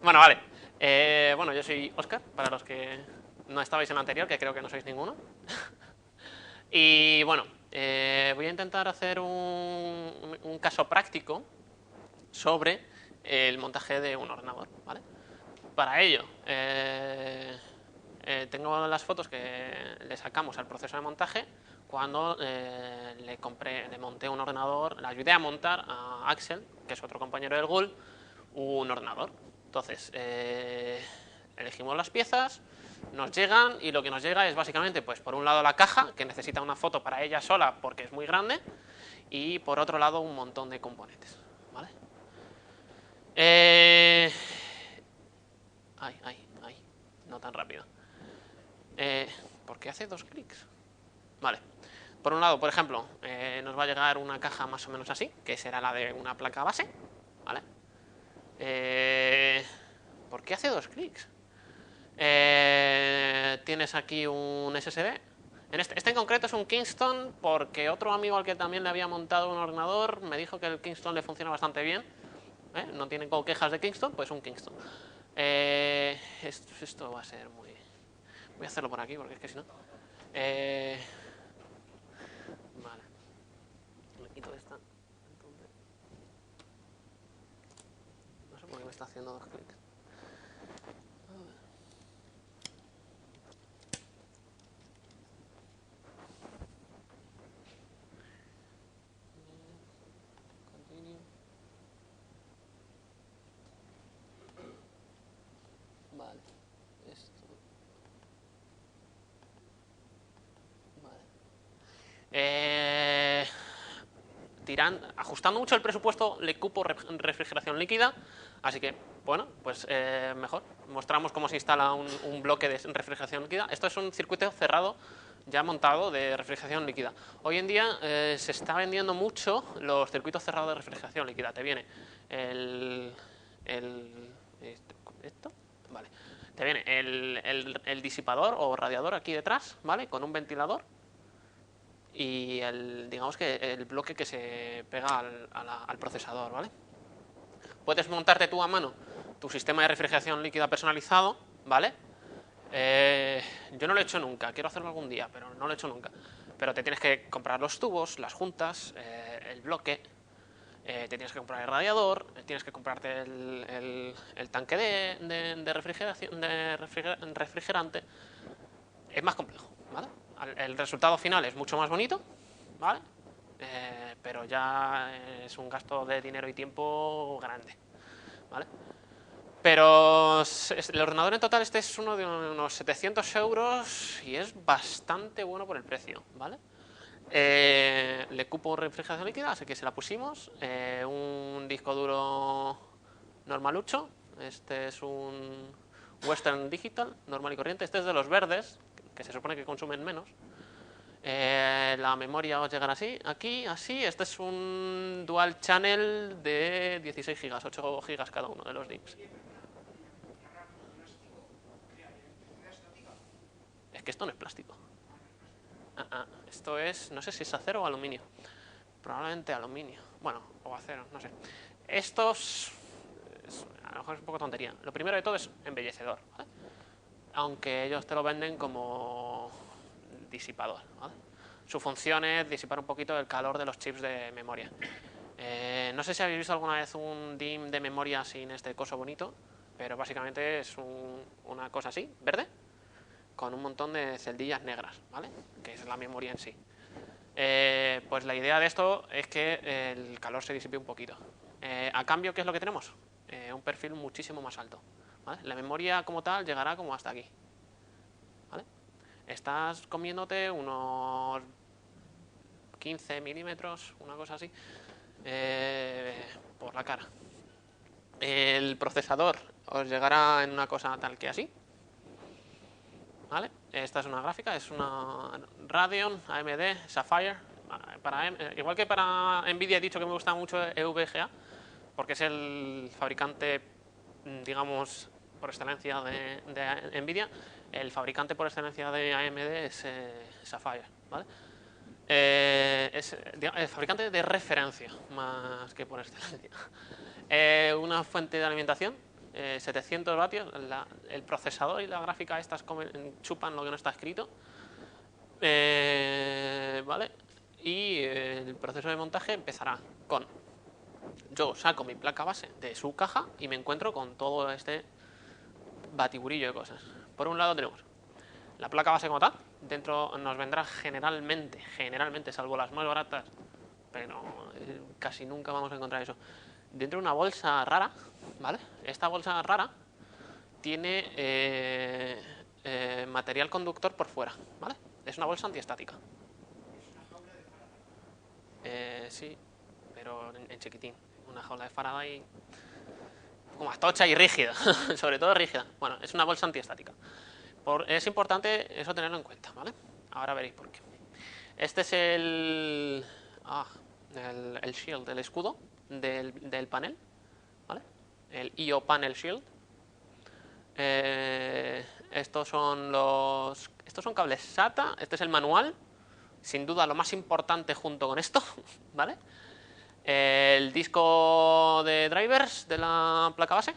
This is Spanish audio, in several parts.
Bueno, vale. Bueno, yo soy Óscar, para los que no estabais en la anterior, que creo que no sois ninguno. Y bueno, voy a intentar hacer un caso práctico sobre el montaje de un ordenador, ¿vale? Para ello, tengo las fotos que le sacamos al proceso de montaje cuando le monté un ordenador, le ayudé a montar a Axel, que es otro compañero del GUL, un ordenador. Entonces, elegimos las piezas, nos llegan y lo que nos llega es básicamente, pues por un lado la caja, que necesita una foto para ella sola porque es muy grande, y por otro lado un montón de componentes, ¿vale? Ay, no tan rápido. ¿Por qué hace 2 clics? Vale. Por un lado, por ejemplo, nos va a llegar una caja más o menos así, que será la de una placa base, ¿vale? ¿Por qué hace 2 clics? Tienes aquí un SSD. Este en concreto es un Kingston, porque otro amigo al que también le había montado un ordenador me dijo que el Kingston le funciona bastante bien. No tienen quejas de Kingston, pues un Kingston. Esto va a ser muy... Voy a hacerlo por aquí, porque es que si no... Vale. Le quito esta. Entonces... No sé por qué me está haciendo 2 clics. Continue. Vale. Esto... Vale. Ajustando mucho el presupuesto, le cupo refrigeración líquida, así que, bueno, pues mejor. Mostramos cómo se instala un bloque de refrigeración líquida. Esto es un circuito cerrado ya montado de refrigeración líquida. Hoy en día se está vendiendo mucho los circuitos cerrados de refrigeración líquida. Te viene ¿esto? Vale. Te viene el disipador o radiador aquí detrás, ¿vale? Con un ventilador y digamos que el bloque que se pega al procesador, ¿vale? Puedes montarte tú a mano tu sistema de refrigeración líquida personalizado, ¿vale? Yo no lo he hecho nunca, quiero hacerlo algún día, pero no lo he hecho nunca. Pero te tienes que comprar los tubos, las juntas, el bloque, te tienes que comprar el radiador, tienes que comprarte el tanque de refrigeración, refrigerante. Es más complejo, ¿vale? El resultado final es mucho más bonito, ¿vale? Pero ya es un gasto de dinero y tiempo grande, ¿vale? Pero el ordenador en total este es uno de unos 700 euros y es bastante bueno por el precio, ¿vale? Le cupo refrigeración líquida, así que se la pusimos. Un disco duro normalucho. Este es un Western Digital, normal y corriente. Este es de los verdes, que se supone que consumen menos. La memoria os llegará así, aquí, así. Este es un dual channel de 16 GB, 8 GB cada uno de los DIMMs. Es que esto no es plástico. Esto es, no sé si es acero o aluminio. Probablemente aluminio. Bueno, o acero, no sé. Estos, a lo mejor es un poco tontería. Lo primero de todo es embellecedor, ¿vale? Aunque ellos te lo venden como disipador, ¿vale? Su función es disipar un poquito el calor de los chips de memoria. No sé si habéis visto alguna vez un DIMM de memoria sin este coso bonito, pero básicamente es una cosa así, verde, con un montón de celdillas negras, ¿vale? Que es la memoria en sí. Pues la idea de esto es que el calor se disipe un poquito. A cambio, ¿qué es lo que tenemos? Un perfil muchísimo más alto, ¿vale? La memoria como tal llegará como hasta aquí, ¿vale? Estás comiéndote unos 15 milímetros, una cosa así, por la cara. El procesador os llegará en una cosa tal que así, ¿vale? Esta es una gráfica, es una Radeon AMD Sapphire. Igual que para Nvidia he dicho que me gusta mucho EVGA, porque es el fabricante, digamos, por excelencia de Nvidia. El fabricante por excelencia de AMD es Sapphire, ¿vale? Es el fabricante de referencia, más que por excelencia. Una fuente de alimentación 700 vatios, el procesador y la gráfica estas chupan lo que no está escrito. ¿Vale? Y el proceso de montaje empezará con... Yo saco mi placa base de su caja y me encuentro con todo este batiburillo de cosas. Por un lado tenemos la placa base como tal. Dentro nos vendrá generalmente, salvo las más baratas, pero casi nunca vamos a encontrar eso, dentro de una bolsa rara, ¿vale? Esta bolsa rara tiene material conductor por fuera, ¿vale? Es una bolsa antiestática. Sí, pero en chiquitín. Una jaula de Faraday como más tocha y rígida, sobre todo rígida. Bueno, es una bolsa antiestática. Es importante eso tenerlo en cuenta, ¿vale? Ahora veréis por qué. Este es el shield, el escudo del panel, ¿vale? El IO Panel Shield. Estos son cables SATA. Este es el manual, sin duda lo más importante junto con esto, ¿vale? El disco de drivers de la placa base.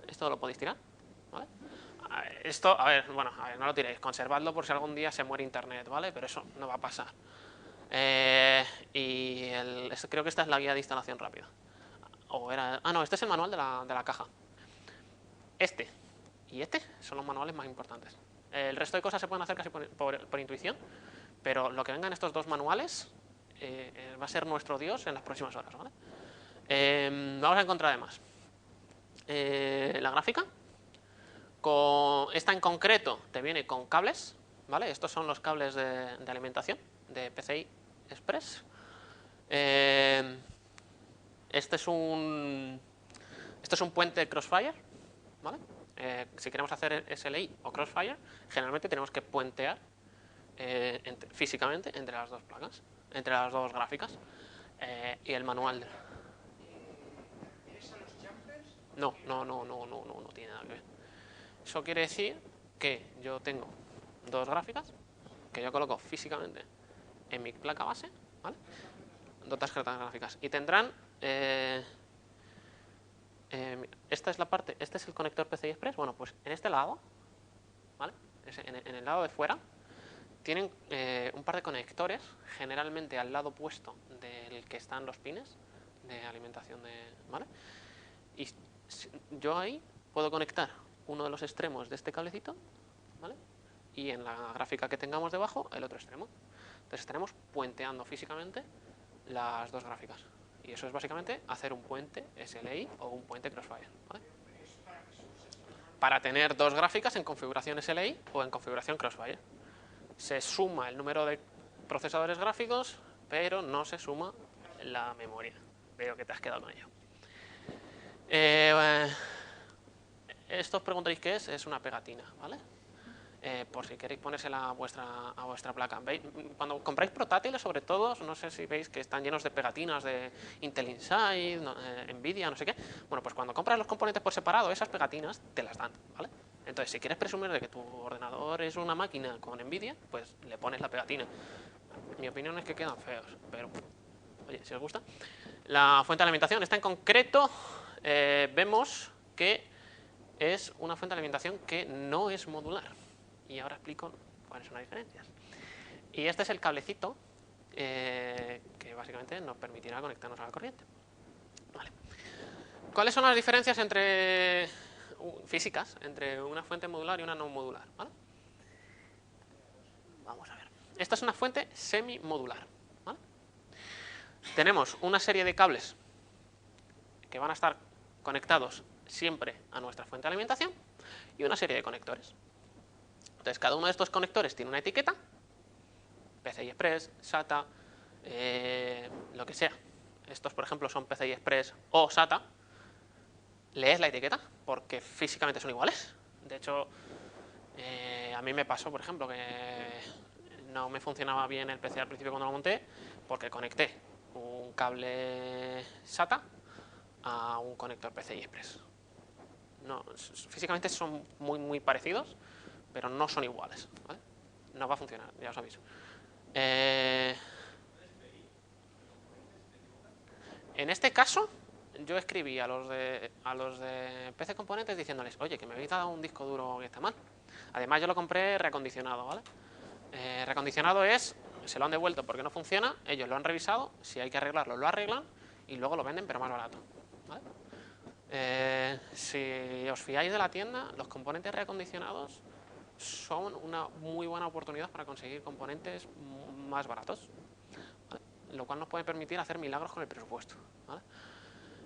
Esto lo podéis tirar, ¿vale? Esto, a ver, no lo tiréis, conservadlo por si algún día se muere internet, ¿vale? Pero eso no va a pasar. Creo que esta es la guía de instalación rápida. No, este es el manual de la caja. Este y este son los manuales más importantes. El resto de cosas se pueden hacer casi por intuición, pero lo que vengan estos dos manuales va a ser nuestro Dios en las próximas horas, ¿vale? Vamos a encontrar además la gráfica. Esta en concreto te viene con cables, ¿vale? Estos son los cables de alimentación de PCI Express. Este es un puente Crossfire, ¿vale? Si queremos hacer SLI o Crossfire, generalmente tenemos que puentear físicamente entre las dos placas, entre las dos gráficas, y el manual. No tiene nada que ver. Eso quiere decir que yo tengo dos gráficas que yo coloco físicamente en mi placa base, ¿vale? Dos tarjetas gráficas y tendrán esta es la parte, este es el conector PCI Express. Bueno, pues en este lado, ¿vale? En el lado de fuera tienen un par de conectores, generalmente al lado opuesto del que están los pines de alimentación ¿vale? Y yo ahí puedo conectar uno de los extremos de este cablecito, ¿vale? Y en la gráfica que tengamos debajo, el otro extremo. Entonces estaremos puenteando físicamente las dos gráficas. Y eso es básicamente hacer un puente SLI o un puente Crossfire, ¿vale? Para tener dos gráficas en configuración SLI o en configuración Crossfire. Se suma el número de procesadores gráficos, pero no se suma la memoria. Veo que te has quedado con ello. Esto os preguntaréis qué es. Es una pegatina, ¿vale? Por si queréis ponérsela a vuestra placa. ¿Veis? Cuando compráis portátiles, sobre todo, no sé si veis que están llenos de pegatinas de Intel Inside, Nvidia, no sé qué. Bueno, pues cuando compras los componentes por separado, esas pegatinas te las dan, ¿vale? Entonces, si quieres presumir de que tu ordenador es una máquina con Nvidia, pues le pones la pegatina. Mi opinión es que quedan feos, pero oye, si os gusta. La fuente de alimentación, esta en concreto, vemos que es una fuente de alimentación que no es modular. Y ahora explico cuáles son las diferencias. Y este es el cablecito que básicamente nos permitirá conectarnos a la corriente. Vale. ¿Cuáles son las diferencias físicas entre una fuente modular y una no modular? ¿Vale? Vamos a ver. Esta es una fuente semi-modular, ¿vale? Tenemos una serie de cables que van a estar conectados siempre a nuestra fuente de alimentación y una serie de conectores. Entonces, cada uno de estos conectores tiene una etiqueta, PCI Express, SATA, lo que sea. Estos, por ejemplo, son PCI Express o SATA. Lees la etiqueta porque físicamente son iguales. De hecho, a mí me pasó, por ejemplo, que no me funcionaba bien el PC al principio cuando lo monté porque conecté un cable SATA a un conector PCI Express. No, físicamente son muy parecidos, pero no son iguales, ¿vale? No va a funcionar, ya os aviso. En este caso, yo escribí a los de PC Componentes diciéndoles, oye, que me habéis dado un disco duro que está mal. Además, yo lo compré reacondicionado, ¿vale? Reacondicionado es, se lo han devuelto porque no funciona, ellos lo han revisado, si hay que arreglarlo, lo arreglan y luego lo venden, pero más barato, ¿vale? Si os fiáis de la tienda, los componentes reacondicionados son una muy buena oportunidad para conseguir componentes más baratos, ¿vale? Lo cual nos puede permitir hacer milagros con el presupuesto, ¿vale?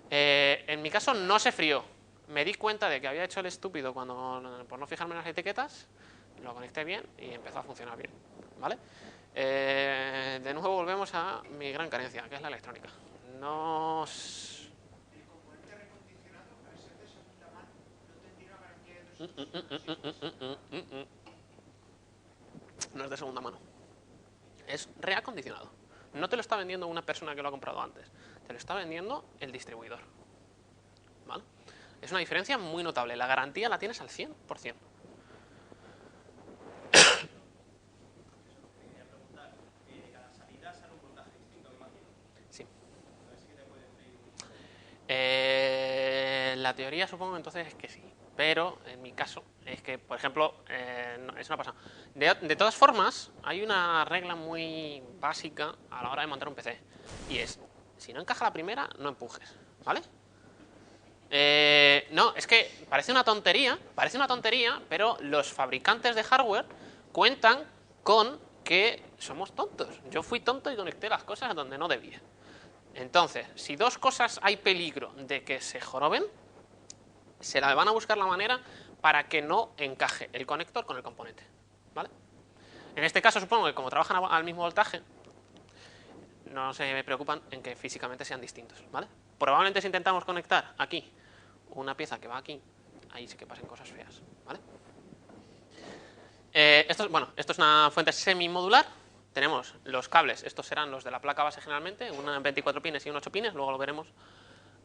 En mi caso no se frió. Me di cuenta de que había hecho el estúpido por no fijarme en las etiquetas, lo conecté bien y empezó a funcionar bien, ¿vale? De nuevo volvemos a mi gran carencia, que es la electrónica. No... El componente recondicionado, al ser de segunda mano, no tendría garantía de 2 años. No es de segunda mano. Es reacondicionado. No te lo está vendiendo una persona que lo ha comprado antes. Te lo está vendiendo el distribuidor, ¿vale? Es una diferencia muy notable. La garantía la tienes al 100%. Sí. La teoría supongo entonces es que sí. Pero en mi caso es que, por ejemplo, es una pasada. De todas formas, hay una regla muy básica a la hora de montar un PC. Y es, si no encaja la primera, no empujes, ¿vale? No, es que parece una tontería, pero los fabricantes de hardware cuentan con que somos tontos. Yo fui tonto y conecté las cosas donde no debía. Entonces, si dos cosas hay peligro de que se joroben, se la van a buscar la manera para que no encaje el conector con el componente, ¿vale? En este caso supongo que como trabajan al mismo voltaje, no se preocupan en que físicamente sean distintos, ¿vale? Probablemente si intentamos conectar aquí una pieza que va aquí, ahí sí que pasen cosas feas, ¿vale? Esto es una fuente semimodular. Tenemos los cables, estos serán los de la placa base generalmente, una 24 pines y un 8 pines, luego lo veremos.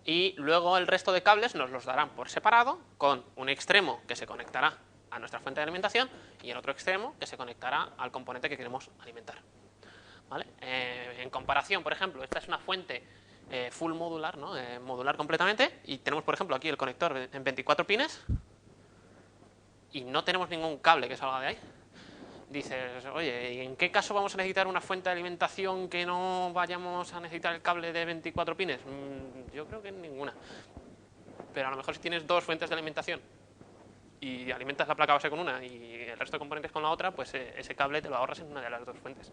Y luego el resto de cables nos los darán por separado, con un extremo que se conectará a nuestra fuente de alimentación y el otro extremo que se conectará al componente que queremos alimentar, ¿vale? En comparación, por ejemplo, esta es una fuente full modular, ¿no? Modular completamente, y tenemos, por ejemplo, aquí el conector en 24 pines y no tenemos ningún cable que salga de ahí. Dices, oye, ¿y en qué caso vamos a necesitar una fuente de alimentación que no vayamos a necesitar el cable de 24 pines? Yo creo que en ninguna. Pero a lo mejor si tienes dos fuentes de alimentación y alimentas la placa base con una y el resto de componentes con la otra, pues ese cable te lo ahorras en una de las dos fuentes.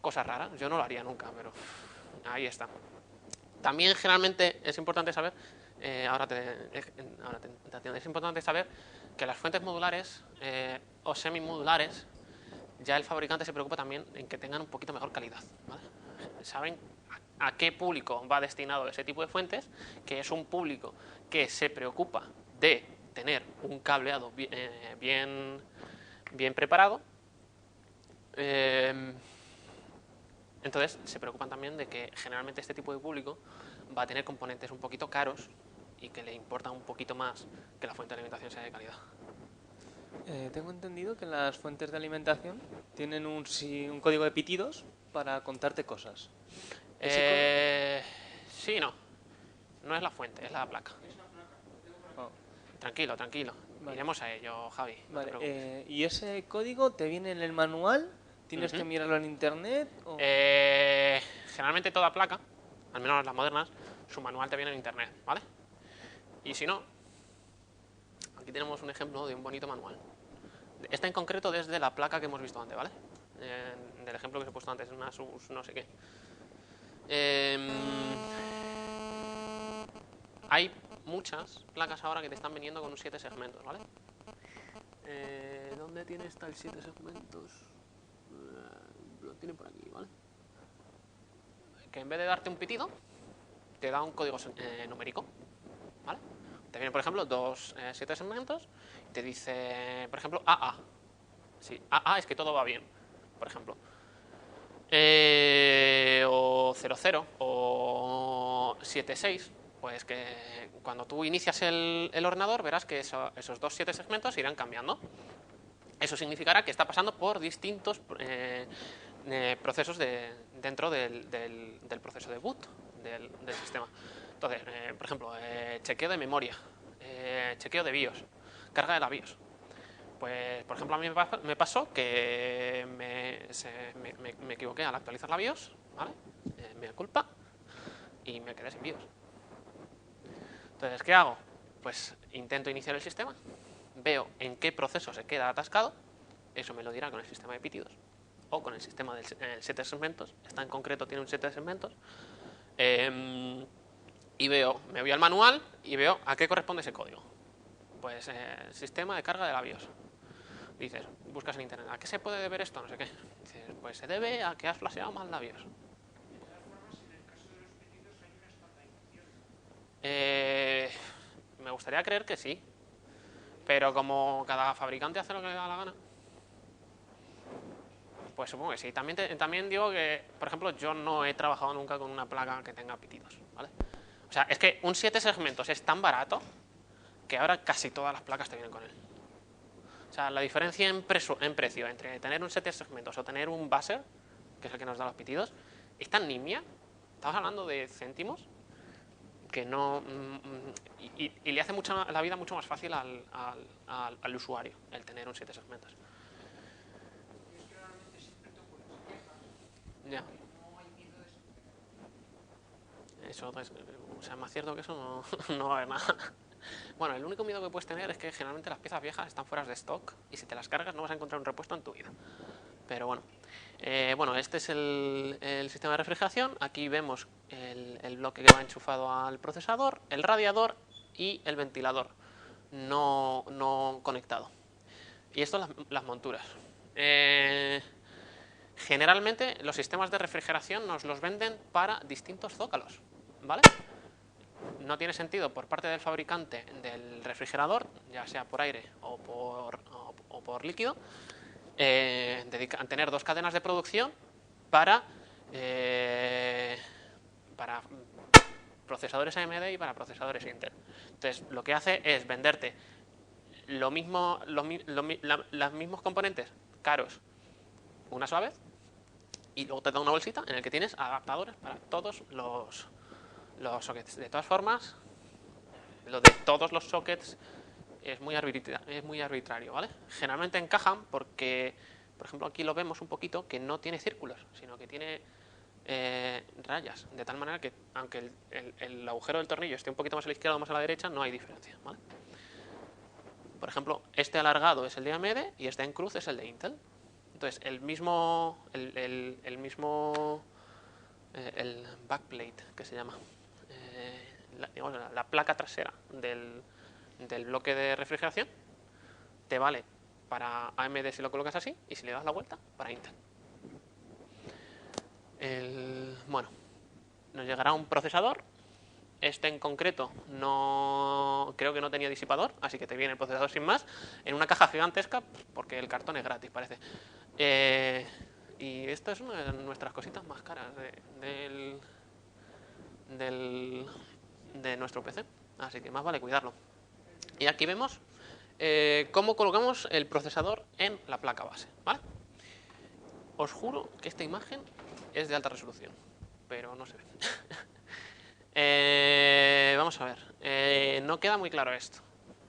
Cosa rara, yo no lo haría nunca, pero ahí está. También generalmente es importante saber, es importante saber que las fuentes modulares o semimodulares, ya el fabricante se preocupa también en que tengan un poquito mejor calidad, ¿vale? Saben a qué público va destinado ese tipo de fuentes, que es un público que se preocupa de tener un cableado bien preparado. Entonces se preocupan también de que generalmente este tipo de público va a tener componentes un poquito caros y que le importa un poquito más que la fuente de alimentación sea de calidad. Tengo entendido que las fuentes de alimentación tienen un código de pitidos para contarte cosas. Sí, no. No es la fuente, es la placa. Oh. Tranquilo. Vale. Iremos a ello, Javi. No te Vale. ¿Y ese código te viene en el manual? ¿Tienes que mirarlo en internet? O... Generalmente toda placa, al menos las modernas, su manual te viene en internet, ¿vale? Y si no, aquí tenemos un ejemplo de un bonito manual. Esta en concreto desde la placa que hemos visto antes, ¿vale? Del ejemplo que os he puesto antes, una Asus no sé qué. Hay muchas placas ahora que te están vendiendo con un 7 segmentos, ¿vale? ¿Dónde tiene esta el 7 segmentos? Lo tiene por aquí, ¿vale? Que en vez de darte un pitido, te da un código numérico, ¿vale? Te vienen, por ejemplo, 7 segmentos y te dice, por ejemplo, AA. Sí, AA es que todo va bien, por ejemplo. O 00 o 76, pues que cuando tú inicias el ordenador verás que esos 7 segmentos irán cambiando. Eso significará que está pasando por distintos procesos dentro del proceso de boot del sistema. Entonces, por ejemplo, chequeo de memoria, chequeo de BIOS, carga de la BIOS. Pues, por ejemplo, a mí me pasó que me equivoqué al actualizar la BIOS, ¿vale? Me da culpa y me quedé sin BIOS. Entonces, ¿qué hago? Pues intento iniciar el sistema, veo en qué proceso se queda atascado, eso me lo dirá con el sistema de pitidos o con el sistema del set de segmentos. Esta en concreto tiene un set de segmentos. Y me voy al manual y veo a qué corresponde ese código. Pues sistema de carga de la BIOS. Dices, buscas en internet, ¿a qué se puede deber esto? No sé qué. Dices, pues se debe a que has flasheado mal la BIOS. De todas formas, en el caso de los pedidos hay una estandarización. Me gustaría creer que sí. Pero como cada fabricante hace lo que le da la gana, pues supongo que sí. También digo que, por ejemplo, yo no he trabajado nunca con una placa que tenga pitidos, ¿vale? O sea, es que un 7 segmentos es tan barato que ahora casi todas las placas te vienen con él. O sea, la diferencia en precio entre tener un 7 segmentos o tener un buzzer, que es el que nos da los pitidos, es tan nimia. Estamos hablando de céntimos que no... Y le hace la vida mucho más fácil al usuario el tener un 7 segmentos. Y es que realmente siempre te ocurren quejas. Ya. No hay miedo de eso. Eso es, o sea, más cierto que eso no va a haber nada. Bueno, el único miedo que puedes tener es que generalmente las piezas viejas están fuera de stock y si te las cargas no vas a encontrar un repuesto en tu vida. Pero bueno, este es el sistema de refrigeración. Aquí vemos el bloque que va enchufado al procesador, el radiador y el ventilador no conectado. Y esto las monturas. Generalmente los sistemas de refrigeración nos los venden para distintos zócalos, ¿vale? No tiene sentido por parte del fabricante del refrigerador, ya sea por aire o por líquido, tener dos cadenas de producción para procesadores AMD y para procesadores Intel. Entonces, lo que hace es venderte los mismos componentes caros una sola vez y luego te da una bolsita en la que tienes adaptadores para todos los sockets. De todas formas, lo de todos los sockets es muy arbitrario, ¿vale? Generalmente encajan porque, por ejemplo, aquí lo vemos un poquito, que no tiene círculos, sino que tiene rayas, de tal manera que aunque el agujero del tornillo esté un poquito más a la izquierda o más a la derecha, no hay diferencia, ¿vale? Por ejemplo, este alargado es el de AMD y este en cruz es el de Intel. Entonces, el backplate, que se llama, la placa trasera del bloque de refrigeración, te vale para AMD si lo colocas así y si le das la vuelta, para Intel. Bueno, nos llegará un procesador. Este en concreto creo que no tenía disipador, así que te viene el procesador sin más, en una caja gigantesca, porque el cartón es gratis, parece. Y esto es una de nuestras cositas más caras de nuestro PC, así que más vale cuidarlo. Y aquí vemos cómo colocamos el procesador en la placa base, ¿vale? Os juro que esta imagen es de alta resolución, pero no se ve. Vamos a ver, no queda muy claro esto,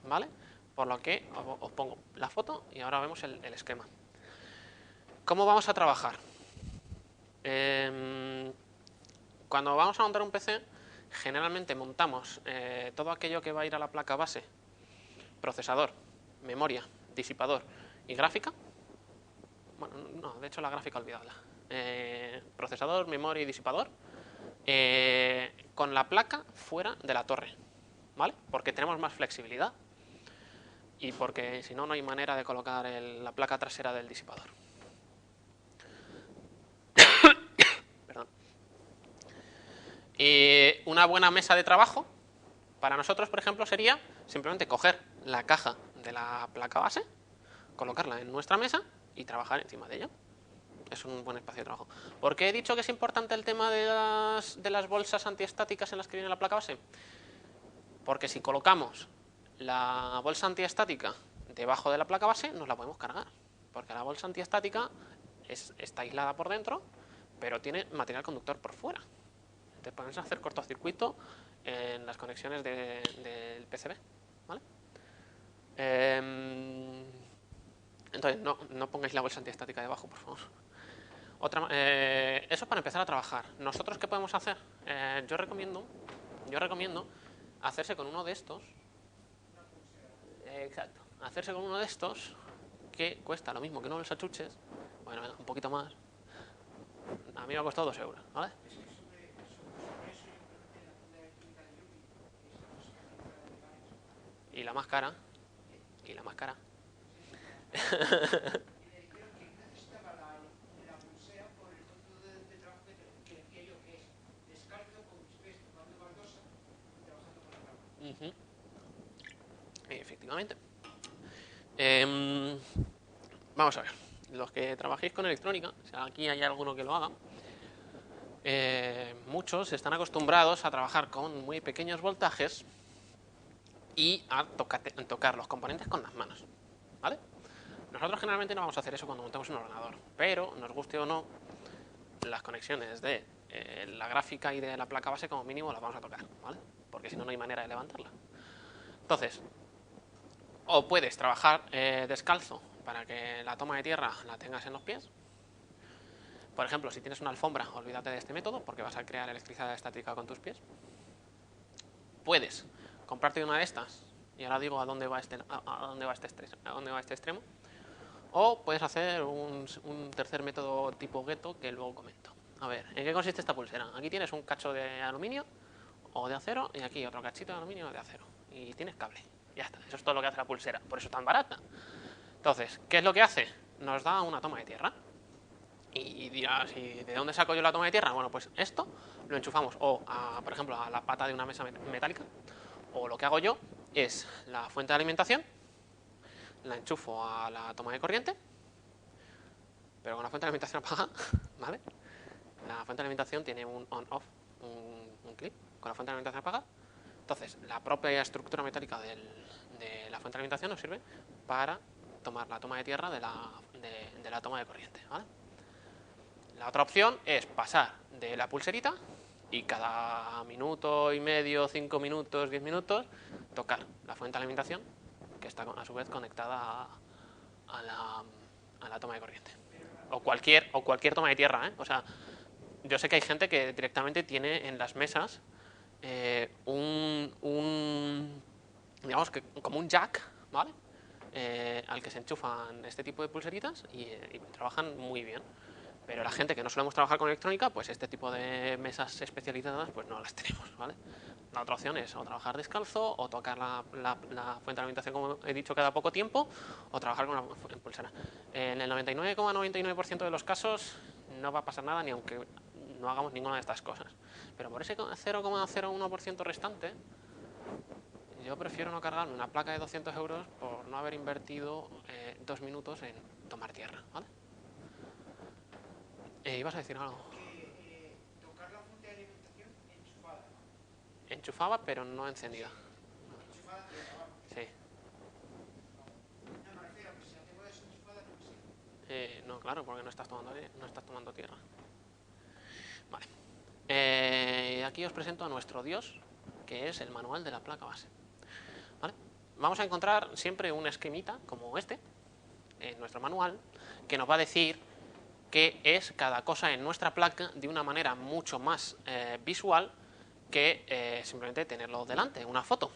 ¿vale? Por lo que os pongo la foto y ahora vemos el esquema. ¿Cómo vamos a trabajar? Cuando vamos a montar un PC, generalmente montamos todo aquello que va a ir a la placa base: procesador, memoria, disipador y gráfica. Bueno, no, de hecho la gráfica olvidadla. Procesador, memoria y disipador. Con la placa fuera de la torre, ¿vale? Porque tenemos más flexibilidad y porque si no, no hay manera de colocar la placa trasera del disipador. Perdón. Una buena mesa de trabajo para nosotros, por ejemplo, sería simplemente coger la caja de la placa base, colocarla en nuestra mesa y trabajar encima de ella. Es un buen espacio de trabajo. ¿Por qué he dicho que es importante el tema de las bolsas antiestáticas en las que viene la placa base? Porque si colocamos la bolsa antiestática debajo de la placa base, nos la podemos cargar. Porque la bolsa antiestática está aislada por dentro, pero tiene material conductor por fuera. te pones a hacer cortocircuito en las conexiones del PCB, ¿vale? Entonces, no pongáis la bolsa antiestática debajo, por favor. Eso para empezar a trabajar. ¿Nosotros qué podemos hacer? Yo recomiendo hacerse con uno de estos. Exacto. Hacerse con uno de estos que cuesta lo mismo que uno de los achuches. Bueno, un poquito más. A mí me ha costado 2 euros, ¿vale? Es que sobre eso yo pregunté en la tienda de química de Yupi, que es la música química de Iván. Y la más cara. Y la más cara. Y me dijeron que necesitaba la pulsera por el método de trabajo que decía yo, que es descalzo con mis pies tocando baldosa y trabajando con la cámara. Efectivamente. Vamos a ver. Los que trabajéis con electrónica, si aquí hay alguno que lo haga, muchos están acostumbrados a trabajar con muy pequeños voltajes y a tocar los componentes con las manos, ¿vale? Nosotros generalmente no vamos a hacer eso cuando montemos un ordenador, pero nos guste o no, las conexiones de la gráfica y de la placa base como mínimo las vamos a tocar, ¿vale? Porque si no, no hay manera de levantarla. Entonces, o puedes trabajar descalzo para que la toma de tierra la tengas en los pies. Por ejemplo, si tienes una alfombra, olvídate de este método porque vas a crear electricidad estática con tus pies. Puedes comprarte una de estas, y ahora digo a dónde va este extremo. O puedes hacer un tercer método tipo gueto que luego comento. A ver, ¿en qué consiste esta pulsera? Aquí tienes un cacho de aluminio o de acero y aquí otro cachito de aluminio o de acero. Y tienes cable. Ya está, eso es todo lo que hace la pulsera, por eso es tan barata. Entonces, ¿qué es lo que hace? Nos da una toma de tierra. Y dirás, ¿y de dónde saco yo la toma de tierra? Bueno, pues esto lo enchufamos por ejemplo, a la pata de una mesa metálica. O lo que hago yo es la fuente de alimentación, la enchufo a la toma de corriente, pero con la fuente de alimentación apagada, ¿vale? La fuente de alimentación tiene un on-off, un clip, con la fuente de alimentación apagada. Entonces, la propia estructura metálica de la fuente de alimentación nos sirve para tomar la toma de tierra de la toma de corriente, ¿vale? La otra opción es pasar de la pulserita y cada minuto y medio, 5 minutos, 10 minutos, tocar la fuente de alimentación, que está a su vez conectada a la toma de corriente. O cualquier toma de tierra, ¿eh? O sea, yo sé que hay gente que directamente tiene en las mesas digamos que como un jack, ¿vale? Al que se enchufan este tipo de pulseritas y trabajan muy bien. Pero la gente que no solemos trabajar con electrónica, pues este tipo de mesas especializadas pues no las tenemos, ¿vale? La otra opción es o trabajar descalzo, o tocar la fuente de alimentación, como he dicho, cada poco tiempo, o trabajar con una pulsera. En el 99,99% de los casos no va a pasar nada ni aunque no hagamos ninguna de estas cosas. Pero por ese 0,01% restante, yo prefiero no cargarme una placa de 200 euros por no haber invertido 2 minutos en tomar tierra, ¿vale? ¿Ibas a decir algo? Tocar la fuente de alimentación enchufada. Enchufaba, pero no encendida. Enchufada tierra, vamos. Sí. No me refiero a que si la tengo desenchufada no me sirve. No, claro, porque no estás tomando tierra. Vale. Aquí os presento a nuestro dios, que es el manual de la placa base. ¿Vale? Vamos a encontrar siempre un esquemita como este, en nuestro manual, que nos va a decir qué es cada cosa en nuestra placa de una manera mucho más visual que simplemente tenerlo delante, una foto,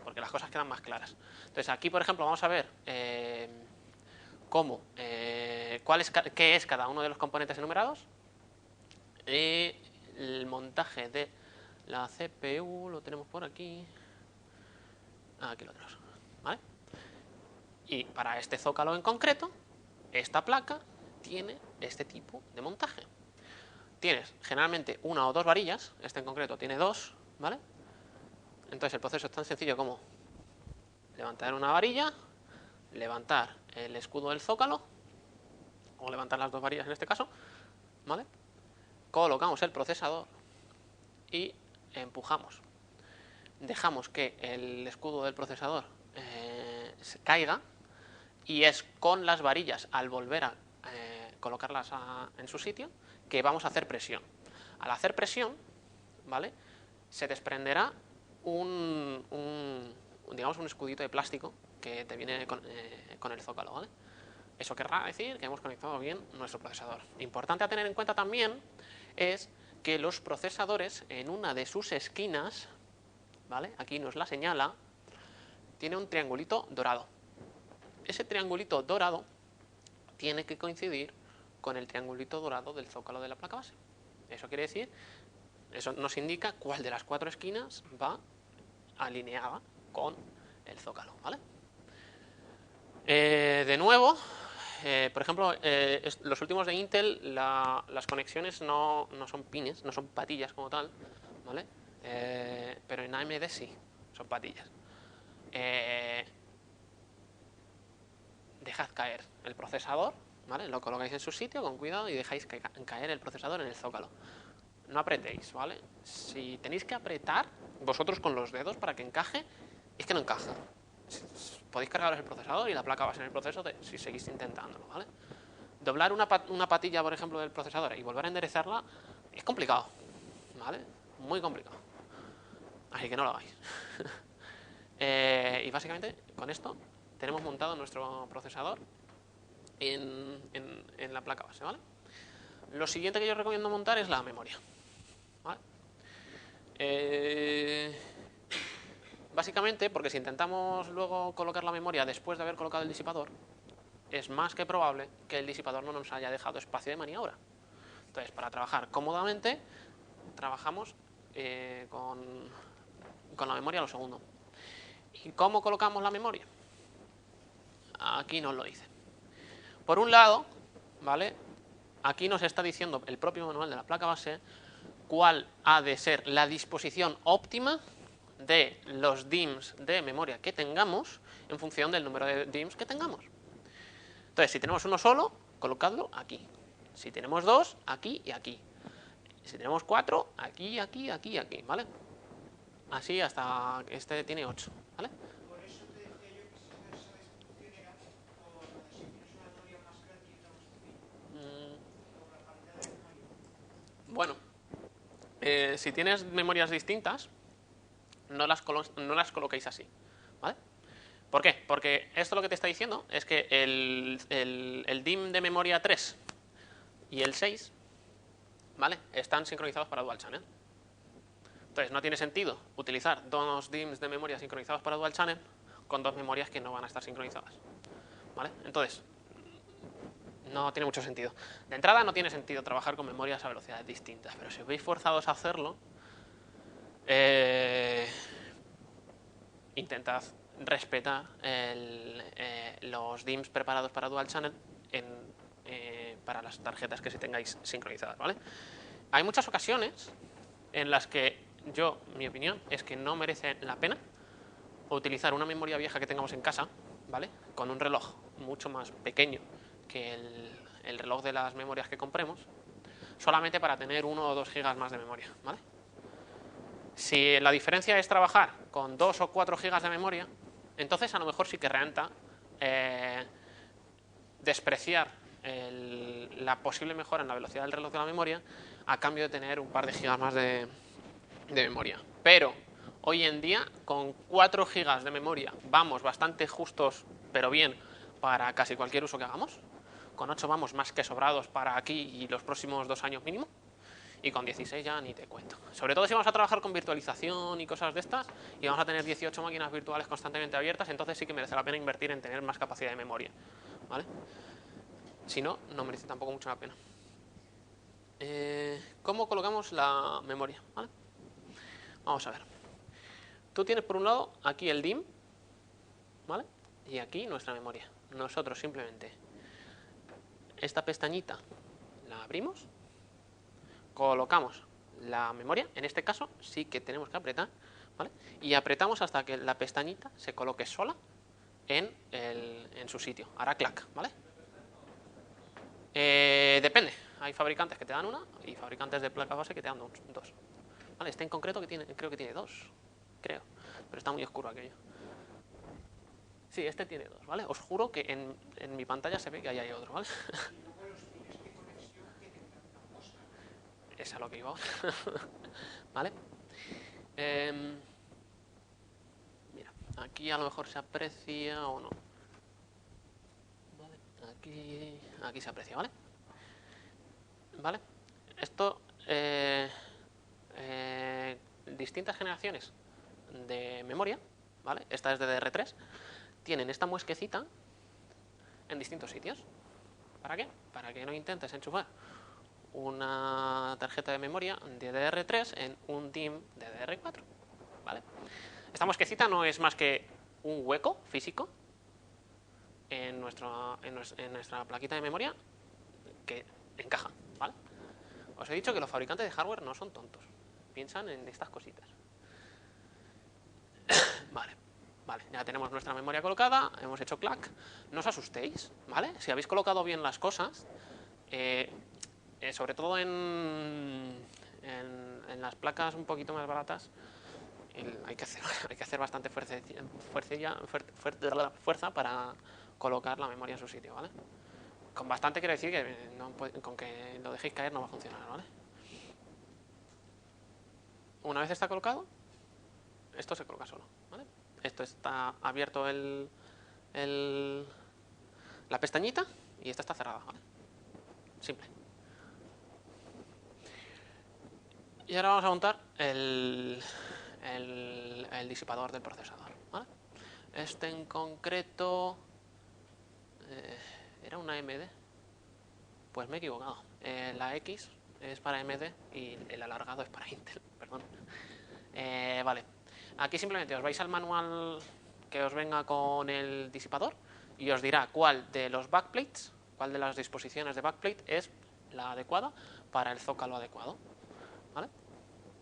porque las cosas quedan más claras. Entonces aquí, por ejemplo, vamos a ver qué es cada uno de los componentes enumerados. El montaje de la CPU lo tenemos por aquí. Aquí lo tenemos, ¿vale? Y para este zócalo en concreto, esta placa tiene este tipo de montaje. Tienes generalmente una o dos varillas, este en concreto tiene dos, ¿vale? Entonces el proceso es tan sencillo como levantar una varilla, levantar el escudo del zócalo, o levantar las dos varillas en este caso, ¿vale? Colocamos el procesador y empujamos. Dejamos que el escudo del procesador se caiga y es con las varillas, al volver a colocarlas en su sitio, que vamos a hacer presión. Al hacer presión, ¿vale? Se desprenderá digamos, un escudito de plástico que te viene con el zócalo, ¿vale? Eso querrá decir que hemos conectado bien nuestro procesador. Importante a tener en cuenta también es que los procesadores en una de sus esquinas, ¿vale? Aquí nos la señala, tiene un triangulito dorado. Ese triangulito dorado tiene que coincidir con el triangulito dorado del zócalo de la placa base. Eso quiere decir, eso nos indica cuál de las 4 esquinas va alineada con el zócalo, ¿vale? De nuevo, por ejemplo, los últimos de Intel, las conexiones no son pines, no son patillas como tal, ¿vale? Pero en AMD sí, son patillas. Dejad caer el procesador, ¿vale? Lo colocáis en su sitio con cuidado y dejáis caer el procesador en el zócalo. No apretéis, ¿vale? Si tenéis que apretar vosotros con los dedos para que encaje, es que no encaja. Podéis cargaros el procesador y la placa va a ser el proceso si seguís intentándolo, ¿vale? Doblar una patilla, por ejemplo, del procesador y volver a enderezarla es complicado, ¿vale? Muy complicado. Así que no lo hagáis. Y básicamente, con esto, tenemos montado nuestro procesador en la placa base, ¿vale? Lo siguiente que yo recomiendo montar es la memoria, ¿vale? Básicamente, porque si intentamos luego colocar la memoria después de haber colocado el disipador, es más que probable que el disipador no nos haya dejado espacio de maniobra. Entonces, para trabajar cómodamente, trabajamos con la memoria a lo segundo. ¿Y cómo colocamos la memoria? Aquí nos lo dice. Por un lado, ¿vale? Aquí nos está diciendo el propio manual de la placa base cuál ha de ser la disposición óptima de los DIMMs de memoria que tengamos en función del número de DIMMs que tengamos. Entonces, si tenemos uno solo, colocadlo aquí. Si tenemos dos, aquí y aquí. Si tenemos 4, aquí, aquí, aquí, aquí, ¿vale? Así hasta este tiene 8, ¿vale? Por eso te decía yo que si esa distribución era por si tienes una memoria más grande y otra más pequeña. Por la calidad de memoria. Bueno, si tienes memorias distintas, no las coloquéis así, ¿vale? ¿Por qué? Porque esto lo que te está diciendo es que el DIMM de memoria 3 y el 6, ¿vale? Están sincronizados para Dual Channel. Entonces no tiene sentido utilizar dos DIMMs de memoria sincronizados para Dual Channel con dos memorias que no van a estar sincronizadas, ¿vale? Entonces, no tiene mucho sentido. De entrada no tiene sentido trabajar con memorias a velocidades distintas, pero si os veis forzados a hacerlo, intentad respetar los DIMMs preparados para Dual Channel para las tarjetas que tengáis sincronizadas, ¿vale? Hay muchas ocasiones en las que mi opinión es que no merece la pena utilizar una memoria vieja que tengamos en casa, ¿vale? Con un reloj mucho más pequeño que el reloj de las memorias que compremos, solamente para tener 1 o 2 gigas más de memoria, ¿vale? Si la diferencia es trabajar con 2 o 4 gigas de memoria, entonces a lo mejor sí que renta despreciar la posible mejora en la velocidad del reloj de la memoria a cambio de tener un par de gigas más de memoria. Pero hoy en día, con 4 gigas de memoria, vamos bastante justos, pero bien, para casi cualquier uso que hagamos. Con 8 vamos más que sobrados para aquí y los próximos 2 años mínimo. Y con 16 ya ni te cuento. Sobre todo si vamos a trabajar con virtualización y cosas de estas, y vamos a tener 18 máquinas virtuales constantemente abiertas, entonces sí que merece la pena invertir en tener más capacidad de memoria, ¿vale? Si no, no merece tampoco mucho la pena. ¿Cómo colocamos la memoria? ¿Vale? Vamos a ver. Tú tienes por un lado aquí el DIMM, ¿vale? Y aquí nuestra memoria. Nosotros simplemente esta pestañita la abrimos, colocamos la memoria, en este caso sí que tenemos que apretar, ¿vale? Y apretamos hasta que la pestañita se coloque sola en su sitio. Hará clac, ¿vale? Depende. Hay fabricantes que te dan una y fabricantes de placa base que te dan dos. ¿Vale? Este en concreto creo que tiene 2. Creo. Pero está muy oscuro aquello. Sí, este tiene 2, ¿vale? Os juro que en mi pantalla se ve que ahí hay otro, ¿vale? es a lo que iba. ¿Vale? Mira, aquí a lo mejor se aprecia o no. Vale, aquí se aprecia, ¿vale? ¿Vale? Esto, distintas generaciones de memoria, ¿vale? Esta es de DDR3, tienen esta muesquecita en distintos sitios. ¿Para qué? Para que no intentes enchufar una tarjeta de memoria de DDR3 en un DIMM de DDR4, ¿vale? Esta muesquecita no es más que un hueco físico en nuestra plaquita de memoria que encaja, ¿vale? Os he dicho que los fabricantes de hardware no son tontos, piensan en estas cositas. Vale, ya tenemos nuestra memoria colocada, hemos hecho clack. No os asustéis, ¿vale? Si habéis colocado bien las cosas, sobre todo en las placas un poquito más baratas, hay que hacer bastante fuerza para colocar la memoria en su sitio, ¿vale? Con bastante quiero decir que con que lo dejéis caer no va a funcionar, ¿vale? Una vez está colocado, esto se coloca solo, ¿vale? Esto está abierto la pestañita y esta está cerrada, ¿vale? Simple. Y ahora vamos a montar el disipador del procesador, ¿vale? Este en concreto era una AMD. Pues me he equivocado. La X es para AMD y el alargado es para Intel, perdón. Vale. Aquí simplemente os vais al manual que os venga con el disipador y os dirá cuál de los backplates, cuál de las disposiciones de backplate es la adecuada para el zócalo adecuado, ¿vale?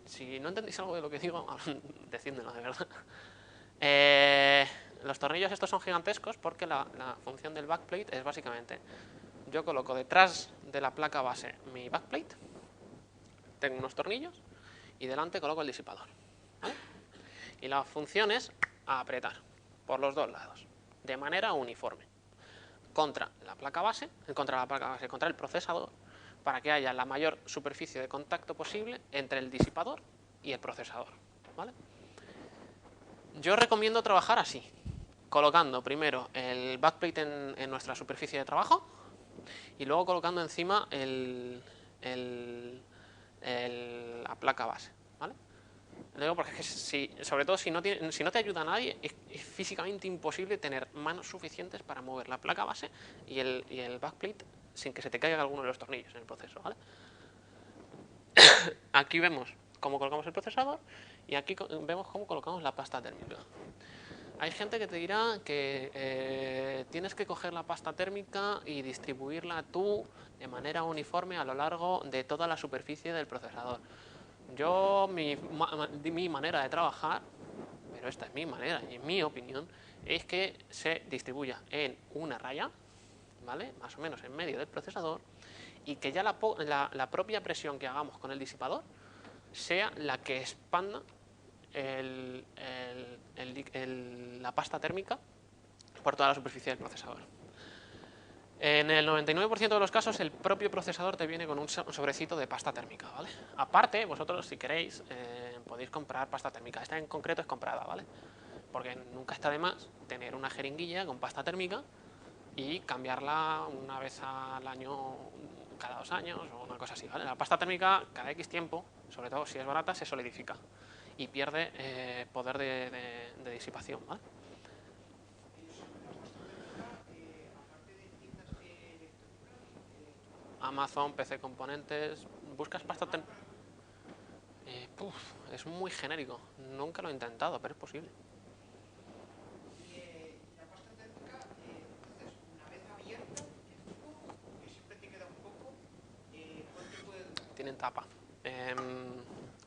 Si no entendéis algo de lo que digo, decídmelo de verdad. Los tornillos estos son gigantescos porque la función del backplate es básicamente: yo coloco detrás de la placa base mi backplate, tengo unos tornillos y delante coloco el disipador, ¿vale? Y la función es apretar por los dos lados de manera uniforme contra el procesador, para que haya la mayor superficie de contacto posible entre el disipador y el procesador, ¿vale? Yo recomiendo trabajar así, colocando primero el backplate en nuestra superficie de trabajo y luego colocando encima la placa base, ¿vale? Lo digo porque sobre todo si no te ayuda a nadie, es físicamente imposible tener manos suficientes para mover la placa base y el backplate sin que se te caiga alguno de los tornillos en el proceso, ¿vale? Aquí vemos cómo colocamos el procesador y aquí vemos cómo colocamos la pasta térmica. Hay gente que te dirá que tienes que coger la pasta térmica y distribuirla tú de manera uniforme a lo largo de toda la superficie del procesador. Yo, mi manera de trabajar, pero esta es mi manera y mi opinión, es que se distribuya en una raya, ¿vale? Más o menos en medio del procesador, y que ya la propia presión que hagamos con el disipador sea la que expanda la pasta térmica por toda la superficie del procesador. En el 99% de los casos el propio procesador te viene con un sobrecito de pasta térmica, ¿vale? Aparte, vosotros si queréis podéis comprar pasta térmica. Esta en concreto es comprada, ¿vale? Porque nunca está de más tener una jeringuilla con pasta térmica y cambiarla una vez al año, cada 2 años o una cosa así, ¿vale? La pasta térmica cada X tiempo, sobre todo si es barata, se solidifica y pierde poder de disipación, ¿vale? Amazon, PC Componentes, buscas pasta térmica. Es muy genérico, nunca lo he intentado, pero es posible. La pasta térmica, entonces, una vez abierta, el tubo, que siempre te queda un poco, ¿cuánto puede durar? Tienen tapa.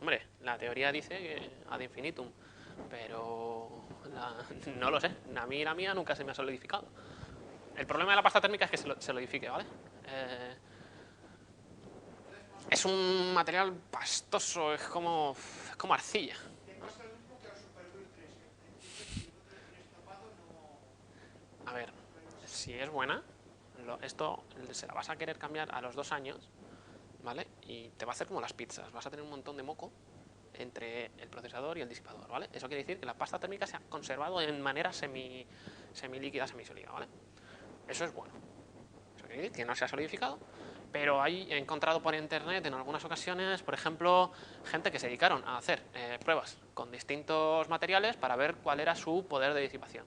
Hombre, la teoría dice que ad infinitum, pero no lo sé. A mí la mía nunca se me ha solidificado. El problema de la pasta térmica es que se solidifique, ¿vale? Es un material pastoso, es como arcilla. Te pasa lo mismo que a los Superglue 3, que al principio si no te lo tienes tapado no... A ver, si es buena, esto se la vas a querer cambiar a los 2 años, ¿vale? y te va a hacer como las pizzas, vas a tener un montón de moco entre el procesador y el disipador, ¿vale? Eso quiere decir que la pasta térmica se ha conservado en manera semilíquida, semisólida, ¿vale? Eso es bueno. Eso quiere decir que no se ha solidificado, pero he encontrado por internet en algunas ocasiones, por ejemplo, gente que se dedicaron a hacer pruebas con distintos materiales para ver cuál era su poder de disipación.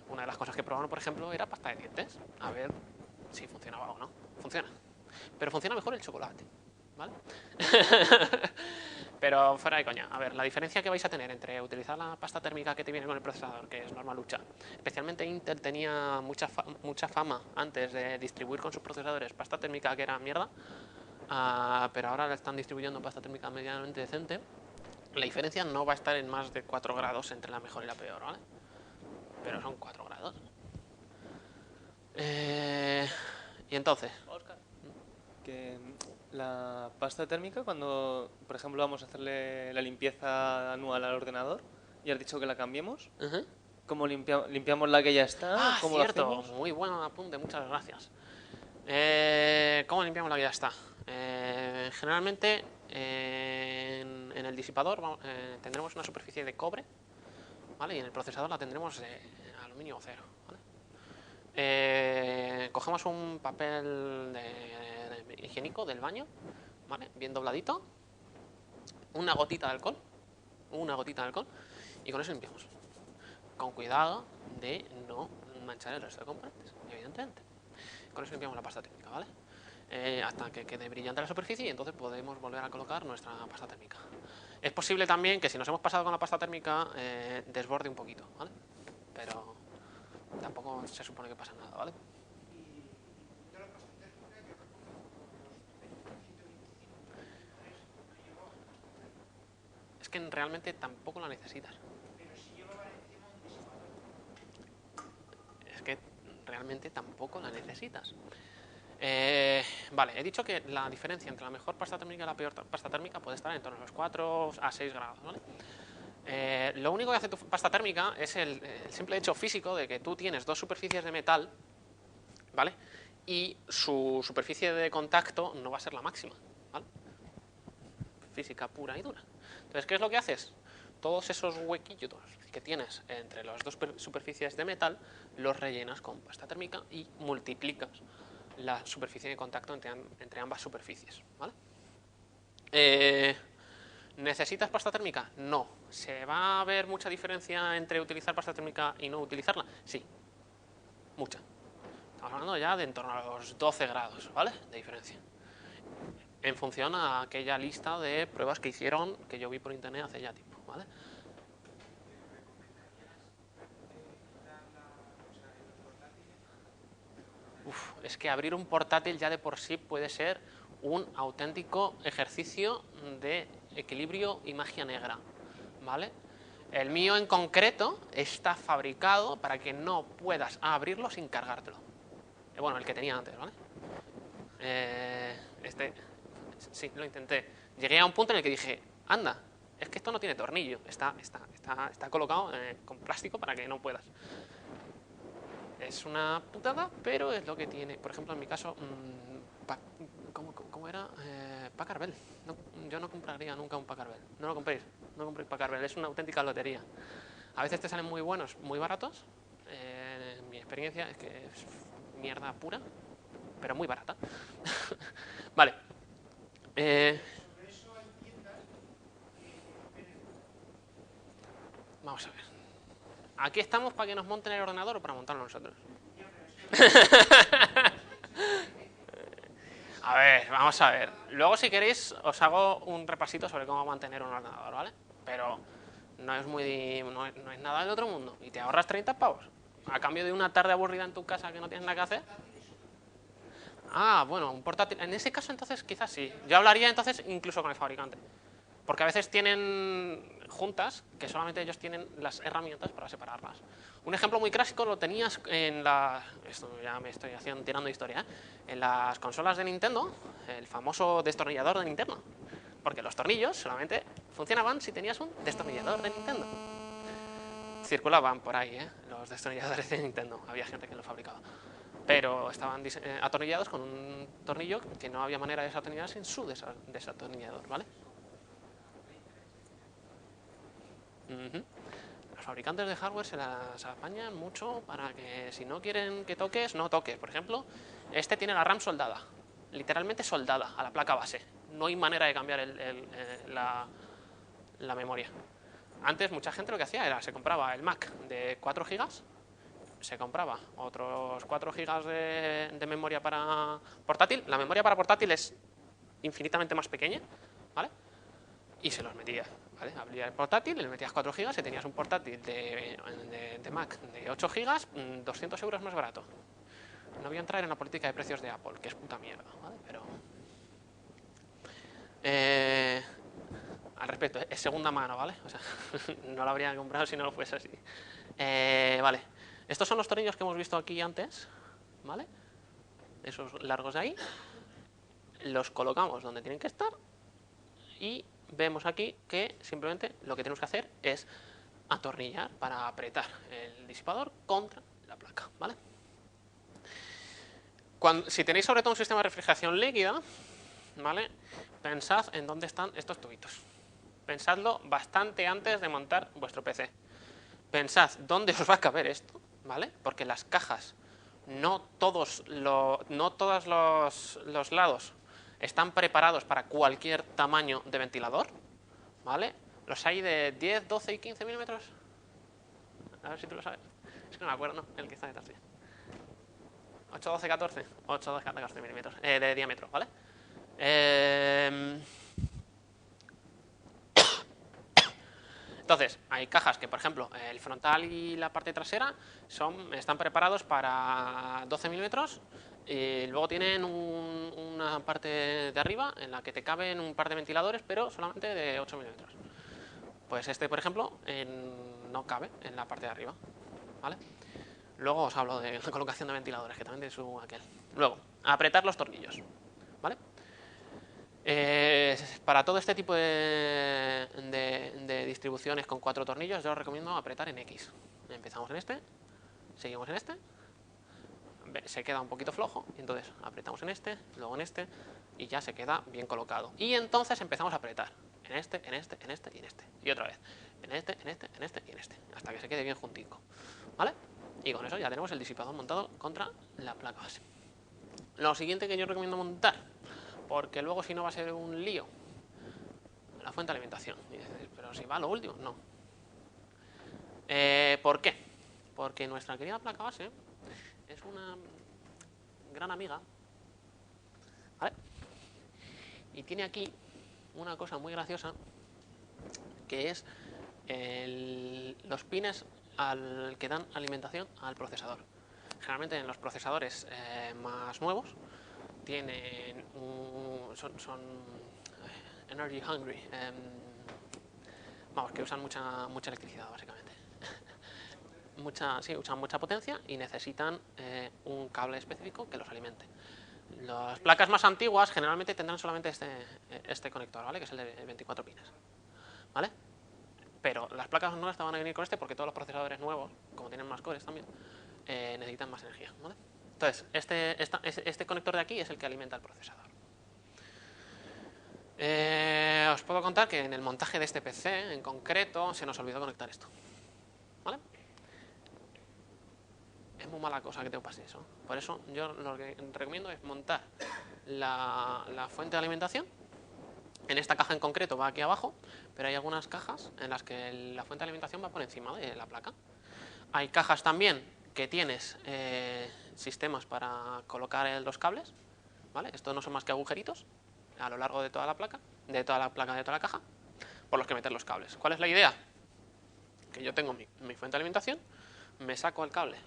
Una de las cosas que probaron, por ejemplo, era pasta de dientes, a ver si funcionaba o no. Funciona. Pero funciona mejor el chocolate, ¿vale? Pero fuera de coña, a ver, la diferencia que vais a tener entre utilizar la pasta térmica que te viene con el procesador, que es normalucha, especialmente Intel tenía mucha fama antes de distribuir con sus procesadores pasta térmica que era mierda, pero ahora le están distribuyendo pasta térmica medianamente decente. La diferencia no va a estar en más de 4 grados entre la mejor y la peor, ¿vale? Pero son 4 grados. Y entonces, Oscar, que la pasta térmica, cuando, por ejemplo, vamos a hacerle la limpieza anual al ordenador, y has dicho que la cambiemos, ¿cómo limpiamos la que ya está? ¿Cómo cierto, lo hacemos? muy buen apunte, muchas gracias. ¿Cómo limpiamos la que ya está? Generalmente en el disipador tendremos una superficie de cobre, ¿vale? Y en el procesador la tendremos de aluminio o acero, ¿vale? Cogemos un papel higiénico del baño, ¿vale? Bien dobladito, una gotita de alcohol, y con eso limpiamos. Con cuidado de no manchar el resto de componentes, evidentemente. Con eso limpiamos la pasta térmica, ¿vale? Hasta que quede brillante la superficie y entonces podemos volver a colocar nuestra pasta térmica. Es posible también que si nos hemos pasado con la pasta térmica desborde un poquito, ¿vale? Pero tampoco se supone que pasa nada, ¿vale? Y toda la pasta térmica yo recuerdo como los 125 no llegó a más. Es que realmente tampoco la necesitas. Pero si llevaba encima un disipador. Es que realmente tampoco la necesitas. Vale, he dicho que la diferencia entre la mejor pasta térmica y la peor pasta térmica puede estar en torno a los 4 a 6 grados, ¿vale? Lo único que hace tu pasta térmica es el simple hecho físico de que tú tienes dos superficies de metal, ¿vale? Y su superficie de contacto no va a ser la máxima, ¿vale? Física pura y dura. Entonces, ¿qué es lo que haces? Todos esos huequillos que tienes entre las dos superficies de metal los rellenas con pasta térmica y multiplicas la superficie de contacto entre ambas superficies, ¿vale? ¿Necesitas pasta térmica? No. ¿Se va a ver mucha diferencia entre utilizar pasta térmica y no utilizarla? Sí, mucha. Estamos hablando ya de en torno a los 12 grados, ¿vale? De diferencia. En función a aquella lista de pruebas que hicieron, que yo vi por internet hace ya tiempo, ¿vale? Es que abrir un portátil ya de por sí puede ser un auténtico ejercicio de equilibrio y magia negra, ¿vale? El mío en concreto está fabricado para que no puedas abrirlo sin cargártelo. Bueno, el que tenía antes, ¿vale? Sí, lo intenté. Llegué a un punto en el que dije, anda, es que esto no tiene tornillo, está colocado con plástico para que no puedas. Es una putada, pero es lo que tiene. Por ejemplo, en mi caso, ¿cómo era? Packard Bell. Yo no compraría nunca un Packard Bell. No lo compréis, no compréis Packard Bell, es una auténtica lotería. A veces te salen muy buenos, muy baratos. Mi experiencia es que es mierda pura, pero muy barata. Vale. Sobre eso hay tiendas que venden. Vamos a ver. ¿Aquí estamos para que nos monten el ordenador o para montarlo nosotros? A ver, vamos a ver. Luego, si queréis, os hago un repasito sobre cómo mantener un ordenador, ¿vale? Pero no es nada del otro mundo. Y te ahorras 30 pavos. A cambio de una tarde aburrida en tu casa que no tienes nada que hacer. Ah, bueno, un portátil. En ese caso, entonces, quizás sí. Yo hablaría, entonces, incluso con el fabricante. Porque a veces tienen juntas que solamente ellos tienen las herramientas para separarlas. Un ejemplo muy clásico lo tenías en esto ya me estoy tirando historia, ¿eh? En las consolas de Nintendo, el famoso destornillador de Nintendo. Porque los tornillos solamente funcionaban si tenías un destornillador de Nintendo. Circulaban por ahí, los destornilladores de Nintendo. Había gente que lo fabricaba. pero estaban atornillados con un tornillo que no había manera de desatornillar sin su desatornillador, ¿vale? Los fabricantes de hardware se las apañan mucho para que si no quieren que toques, no toques. Por ejemplo, este tiene la RAM soldada, literalmente soldada a la placa base. No hay manera de cambiar la memoria. Antes mucha gente lo que hacía era, se compraba el Mac de 4 GB, se compraba otros 4 GB de memoria para portátil. La memoria para portátil es infinitamente más pequeña, ¿vale? Y se los metía, ¿vale? Abría el portátil, le metías 4 GB y tenías un portátil de Mac de 8 GB, 200 euros más barato. No voy a entrar en la política de precios de Apple, que es puta mierda, ¿vale? Pero... al respecto, es segunda mano, ¿vale? O sea, no la habría comprado si no lo fuese así. Vale, estos son los tornillos que hemos visto aquí antes, ¿vale? Esos largos de ahí. Los colocamos donde tienen que estar y vemos aquí que simplemente lo que tenemos que hacer es atornillar para apretar el disipador contra la placa, ¿vale? Si tenéis sobre todo un sistema de refrigeración líquida, ¿vale? Pensad en dónde están estos tubitos. Pensadlo bastante antes de montar vuestro PC. Pensad dónde os va a caber esto, ¿vale? Porque las cajas, no todos los lados están preparados para cualquier tamaño de ventilador, ¿vale? Los hay de 10, 12 y 15 milímetros. A ver si tú lo sabes. Es que no me acuerdo, ¿no? El que está detrás. 8, 12, 14. 8, 12, 14 milímetros de diámetro, ¿vale? Entonces, hay cajas que, por ejemplo, el frontal y la parte trasera están preparados para 12 milímetros y luego tienen una parte de arriba en la que te caben un par de ventiladores, pero solamente de 8 milímetros. Pues este, por ejemplo, no cabe en la parte de arriba, ¿vale? Luego os hablo de la colocación de ventiladores, que también tiene su aquel. Luego, apretar los tornillos, ¿vale? Para todo este tipo de distribuciones con 4 tornillos, yo os recomiendo apretar en X. Empezamos en este, seguimos en este, se queda un poquito flojo, y entonces apretamos en este, luego en este, y ya se queda bien colocado. Y entonces empezamos a apretar en este, en este, en este y en este. Y otra vez, en este, en este, en este y en este, hasta que se quede bien juntico, ¿vale? Y con eso ya tenemos el disipador montado contra la placa base. Lo siguiente que yo recomiendo montar, porque luego si no va a ser un lío, la fuente de alimentación. Y dices, pero si va a lo último, no. ¿Por qué? Porque nuestra querida placa base es una gran amiga, ¿vale? Y tiene aquí una cosa muy graciosa, que es los pines que dan alimentación al procesador. Generalmente en los procesadores más nuevos tienen son energy hungry, vamos, que usan mucha electricidad básicamente. Usan mucha potencia y necesitan un cable específico que los alimente. Las placas más antiguas generalmente tendrán solamente este conector, ¿vale? Que es el de 24 pines, ¿vale? Pero las placas nuevas te van a venir con este porque todos los procesadores nuevos, como tienen más cores también, necesitan más energía, ¿vale? Entonces, este conector de aquí es el que alimenta el procesador. Os puedo contar que en el montaje de este PC, en concreto, se nos olvidó conectar esto, ¿vale? Es muy mala cosa que te pase eso. Por eso yo lo que recomiendo es montar la fuente de alimentación. En esta caja en concreto va aquí abajo, pero hay algunas cajas en las que la fuente de alimentación va por encima de la placa. Hay cajas también que tienes sistemas para colocar los cables, ¿vale? Estos no son más que agujeritos a lo largo de toda la placa, de toda la caja, por los que meter los cables. ¿Cuál es la idea? Que yo tengo mi fuente de alimentación, me saco el cable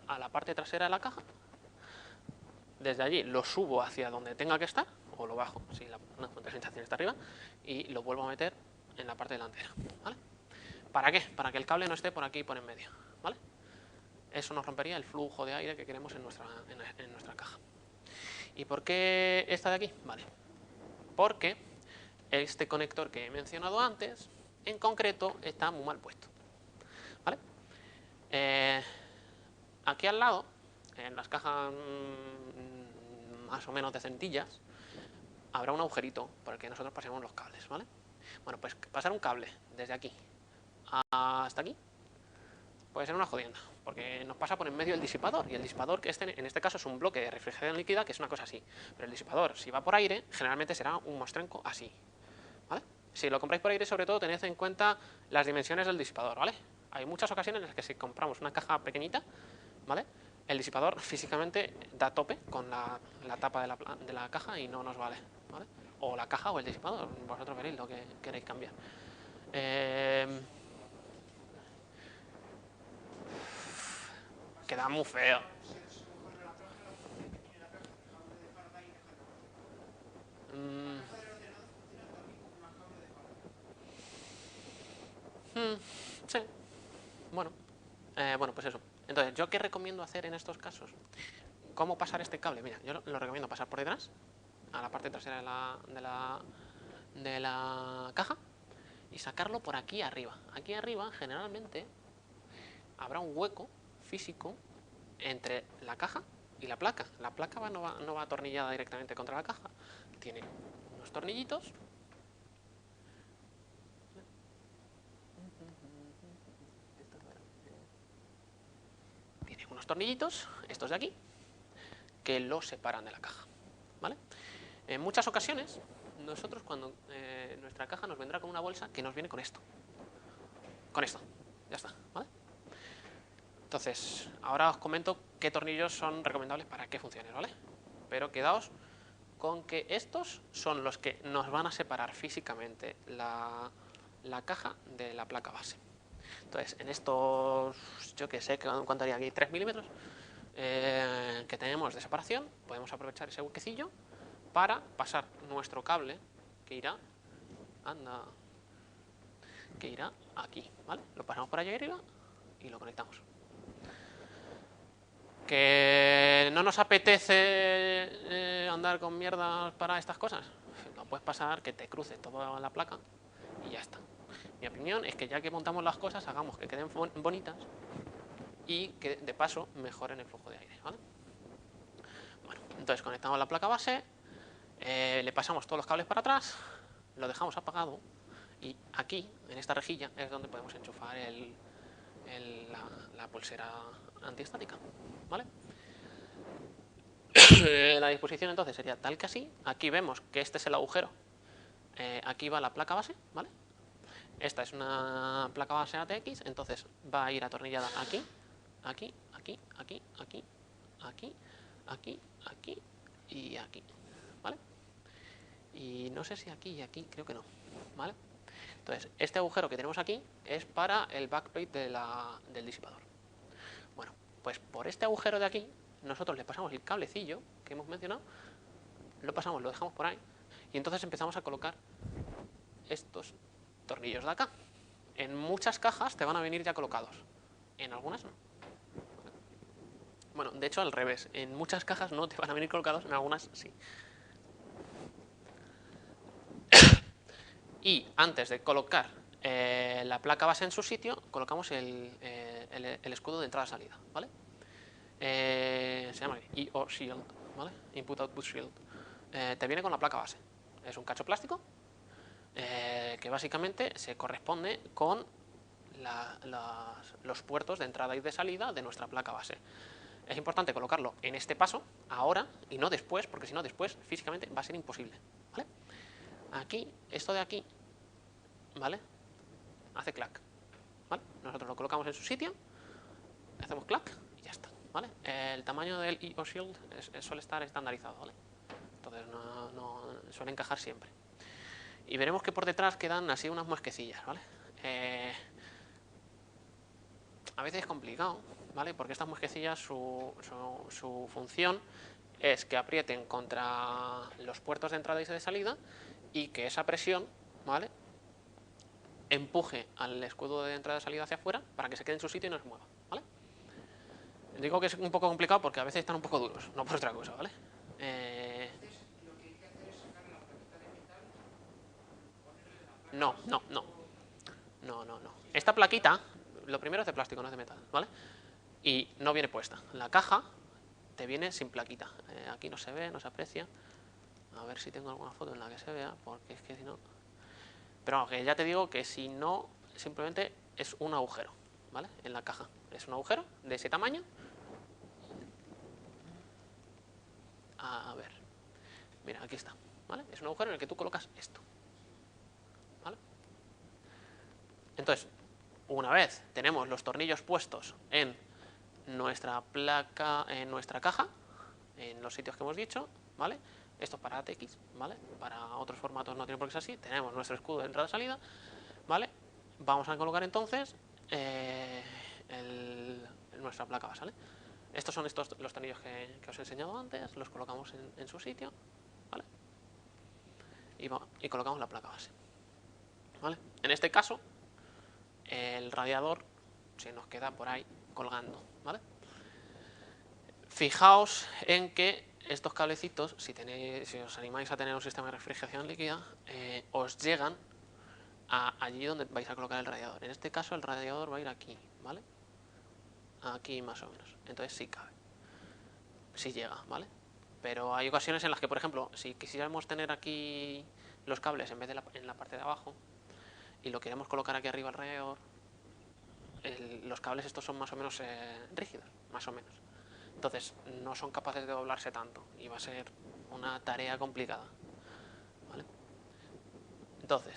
a la parte trasera de la caja, desde allí lo subo hacia donde tenga que estar, o lo bajo, si la fuente de alimentación está arriba, y lo vuelvo a meter en la parte delantera, ¿vale? ¿Para qué? Para que el cable no esté por aquí y por en medio, ¿vale? Eso nos rompería el flujo de aire que queremos en nuestra caja. ¿Y por qué esta de aquí? Vale. Porque este conector que he mencionado antes, en concreto, está muy mal puesto, ¿vale? Aquí al lado en las cajas más o menos decentillas, habrá un agujerito por el que nosotros pasemos los cables, ¿vale? Bueno, pues pasar un cable desde aquí hasta aquí puede ser una jodienda, porque nos pasa por en medio el disipador, y el disipador, que en este caso es un bloque de refrigeración líquida, que es una cosa así, pero el disipador, si va por aire, generalmente será un mostrenco así, ¿vale? Si lo compráis por aire, sobre todo, tened en cuenta las dimensiones del disipador, ¿vale? Hay muchas ocasiones en las que si compramos una caja pequeñita, ¿vale?, el disipador físicamente da tope con la tapa de la caja y no nos vale, ¿vale? O la caja o el disipador, vosotros veréis lo que queréis cambiar. Queda muy feo. Sí. Bueno. Bueno, pues eso. Entonces, ¿yo qué recomiendo hacer en estos casos? ¿Cómo pasar este cable? Mira, yo lo recomiendo pasar por detrás, a la parte trasera de la caja, y sacarlo por aquí arriba. Aquí arriba, generalmente, habrá un hueco físico entre la caja y la placa. La placa no va atornillada directamente contra la caja. Tiene unos tornillitos. Tiene unos tornillitos, estos de aquí, que lo separan de la caja, ¿vale? En muchas ocasiones, nosotros cuando nuestra caja nos vendrá con una bolsa que nos viene con esto. Con esto, ya está, ¿vale? Entonces, ahora os comento qué tornillos son recomendables para que funcionen, ¿vale? Pero quedaos con que estos son los que nos van a separar físicamente la caja de la placa base. Entonces, en estos, yo que sé, ¿cuánto haría aquí? 3 milímetros que tenemos de separación, podemos aprovechar ese huequecillo para pasar nuestro cable que irá, aquí, ¿vale? Lo pasamos por allá arriba y lo conectamos. ¿Que no nos apetece andar con mierdas para estas cosas? Lo puedes pasar, que te cruce toda la placa y ya está. Mi opinión es que ya que montamos las cosas, hagamos que queden bonitas y que de paso mejoren el flujo de aire, ¿vale? Bueno, entonces conectamos la placa base, le pasamos todos los cables para atrás, lo dejamos apagado y aquí, en esta rejilla, es donde podemos enchufar la pulsera antiestática, ¿vale? La disposición entonces sería tal que así. Aquí vemos que este es el agujero. Aquí va la placa base, ¿vale? Esta es una placa base ATX, entonces va a ir atornillada aquí, aquí, aquí, aquí, aquí, aquí, aquí, aquí y aquí, ¿vale? Y no sé si aquí y aquí, creo que no, ¿vale? Entonces, este agujero que tenemos aquí es para el backplate del disipador. Bueno, pues por este agujero de aquí, nosotros le pasamos el cablecillo que hemos mencionado, lo dejamos por ahí, y entonces empezamos a colocar estos tornillos de acá. En muchas cajas te van a venir ya colocados, en algunas no. Bueno, de hecho al revés, en muchas cajas no te van a venir colocados, en algunas sí. Y antes de colocar la placa base en su sitio, colocamos el escudo de entrada-salida, ¿vale? Se llama IO Shield, ¿vale? Input Output Shield. Te viene con la placa base. Es un cacho plástico que básicamente se corresponde con los puertos de entrada y de salida de nuestra placa base. Es importante colocarlo en este paso, ahora, y no después, porque si no después físicamente va a ser imposible, ¿vale? Aquí, esto de aquí, ¿vale? Hace clac, ¿vale? Nosotros lo colocamos en su sitio, hacemos clac y ya está, ¿vale? El tamaño del IO Shield suele estar estandarizado, ¿vale? Entonces no suele encajar siempre. Y veremos que por detrás quedan así unas muesquecillas, ¿vale? A veces es complicado, ¿vale? Porque estas muesquecillas, su función es que aprieten contra los puertos de entrada y de salida y que esa presión, ¿vale?, empuje al escudo de entrada y salida hacia afuera para que se quede en su sitio y no se mueva, ¿vale? Digo que es un poco complicado porque a veces están un poco duros, no por otra cosa, ¿vale? Lo que hay que hacer es sacar la plaquita de metal, ponerle la placa. No. Esta plaquita, lo primero es de plástico, no es de metal, ¿vale? Y no viene puesta. La caja te viene sin plaquita. Aquí no se ve, no se aprecia. A ver si tengo alguna foto en la que se vea, porque es que si no... Pero aunque ya te digo que si no, simplemente es un agujero, ¿vale? En la caja. Es un agujero de ese tamaño. A ver. Mira, aquí está, ¿vale? Es un agujero en el que tú colocas esto, ¿vale? Entonces, una vez tenemos los tornillos puestos en nuestra placa, en nuestra caja, en los sitios que hemos dicho, ¿vale? Esto es para ATX, ¿vale? Para otros formatos no tiene por qué ser así. Tenemos nuestro escudo de entrada-salida, ¿vale? Vamos a colocar entonces nuestra placa base, ¿vale? Estos son los tornillos que os he enseñado antes, los colocamos en su sitio, ¿vale? Y colocamos la placa base, ¿vale? En este caso, el radiador se nos queda por ahí colgando, ¿vale? Fijaos en que estos cablecitos, si os animáis a tener un sistema de refrigeración líquida, os llegan allí donde vais a colocar el radiador. En este caso el radiador va a ir aquí, ¿vale? Aquí más o menos. Entonces sí cabe. Sí llega, ¿vale? Pero hay ocasiones en las que, por ejemplo, si quisiéramos tener aquí los cables en vez de en la parte de abajo y lo queremos colocar aquí arriba alrededor, los cables estos son más o menos rígidos, más o menos. Entonces no son capaces de doblarse tanto y va a ser una tarea complicada, ¿vale? Entonces,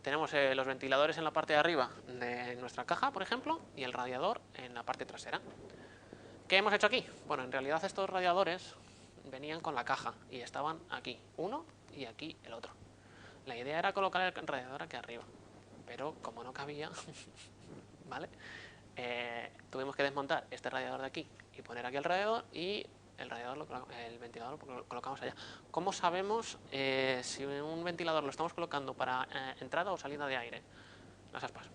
tenemos los ventiladores en la parte de arriba de nuestra caja, por ejemplo, y el radiador en la parte trasera. ¿Qué hemos hecho aquí? Bueno, en realidad estos radiadores venían con la caja y estaban aquí uno y aquí el otro. La idea era colocar el radiador aquí arriba, pero como no cabía, ¿vale? Tuvimos que desmontar este radiador de aquí y poner aquí el radiador, y el ventilador lo colocamos allá. ¿Cómo sabemos si un ventilador lo estamos colocando para entrada o salida de aire? Las aspas,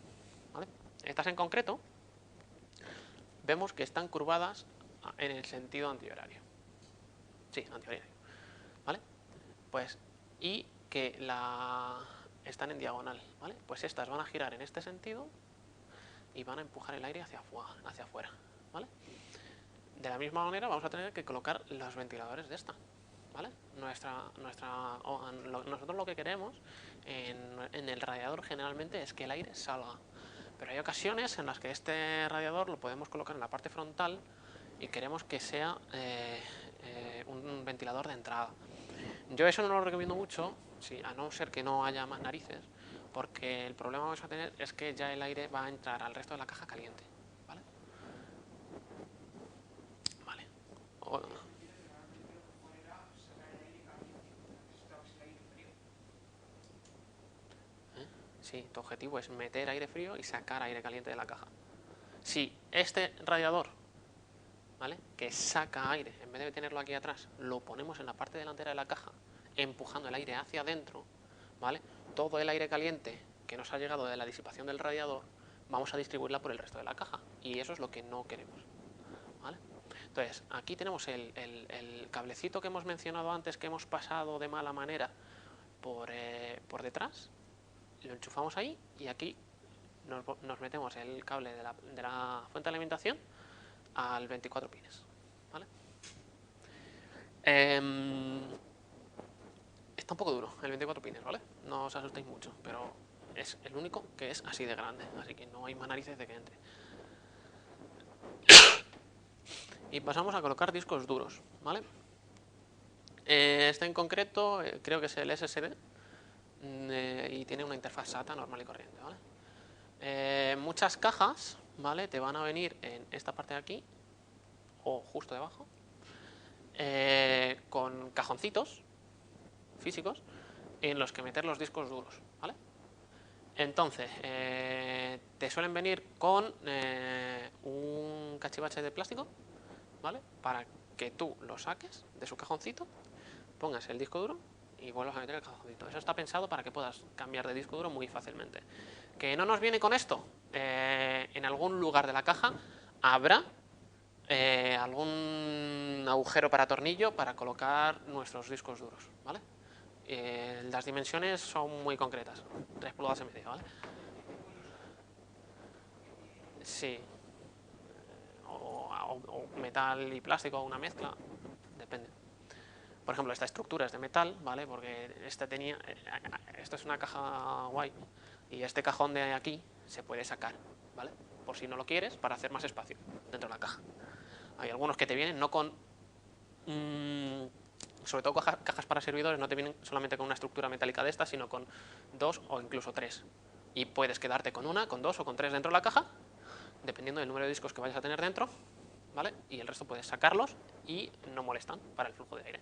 ¿vale? Estas en concreto vemos que están curvadas en el sentido antihorario. Sí, antihorario, ¿vale? Pues, y que están en diagonal, ¿vale? Pues estas van a girar en este sentido y van a empujar el aire hacia afuera, ¿vale? De la misma manera vamos a tener que colocar los ventiladores de esta, ¿vale? Nosotros lo que queremos en el radiador generalmente es que el aire salga, pero hay ocasiones en las que este radiador lo podemos colocar en la parte frontal y queremos que sea un ventilador de entrada. Yo eso no lo recomiendo mucho, a no ser que no haya más narices, porque el problema que vamos a tener es que ya el aire va a entrar al resto de la caja caliente, ¿vale? Vale. Sí, tu objetivo es meter aire frío y sacar aire caliente de la caja. Si este radiador, ¿vale?, que saca aire, en vez de tenerlo aquí atrás, lo ponemos en la parte delantera de la caja, empujando el aire hacia adentro, ¿vale?, todo el aire caliente que nos ha llegado de la disipación del radiador, vamos a distribuirla por el resto de la caja. Y eso es lo que no queremos, ¿vale? Entonces, aquí tenemos el cablecito que hemos mencionado antes, que hemos pasado de mala manera por detrás. Lo enchufamos ahí y aquí nos metemos el cable de la fuente de alimentación al 24 pines, ¿vale? Está un poco duro el 24 pines, ¿vale? No os asustéis mucho, pero es el único que es así de grande, así que no hay más narices de que entre. Y pasamos a colocar discos duros, ¿vale? Este en concreto creo que es el SSD y tiene una interfaz SATA normal y corriente, ¿vale? Muchas cajas, ¿vale?, te van a venir en esta parte de aquí o justo debajo con cajoncitos físicos en los que meter los discos duros, ¿vale? Entonces, te suelen venir con un cachivache de plástico, ¿vale?, para que tú lo saques de su cajoncito, pongas el disco duro y vuelvas a meter el cajoncito. Eso está pensado para que puedas cambiar de disco duro muy fácilmente. ¿Que no nos viene con esto? En algún lugar de la caja habrá algún agujero para tornillo para colocar nuestros discos duros, ¿vale? Las dimensiones son muy concretas, 3 pulgadas y media, ¿vale? Sí. o metal y plástico, o una mezcla, depende. Por ejemplo, esta estructura es de metal, ¿vale? Porque esto es una caja guay, y este cajón de aquí se puede sacar, ¿vale? Por si no lo quieres, para hacer más espacio dentro de la caja. Hay algunos que te vienen no con... sobre todo cajas para servidores no te vienen solamente con una estructura metálica de esta, sino con 2 o incluso 3. Y puedes quedarte con una, con 2 o con 3 dentro de la caja, dependiendo del número de discos que vayas a tener dentro, ¿vale? Y el resto puedes sacarlos y no molestan para el flujo de aire.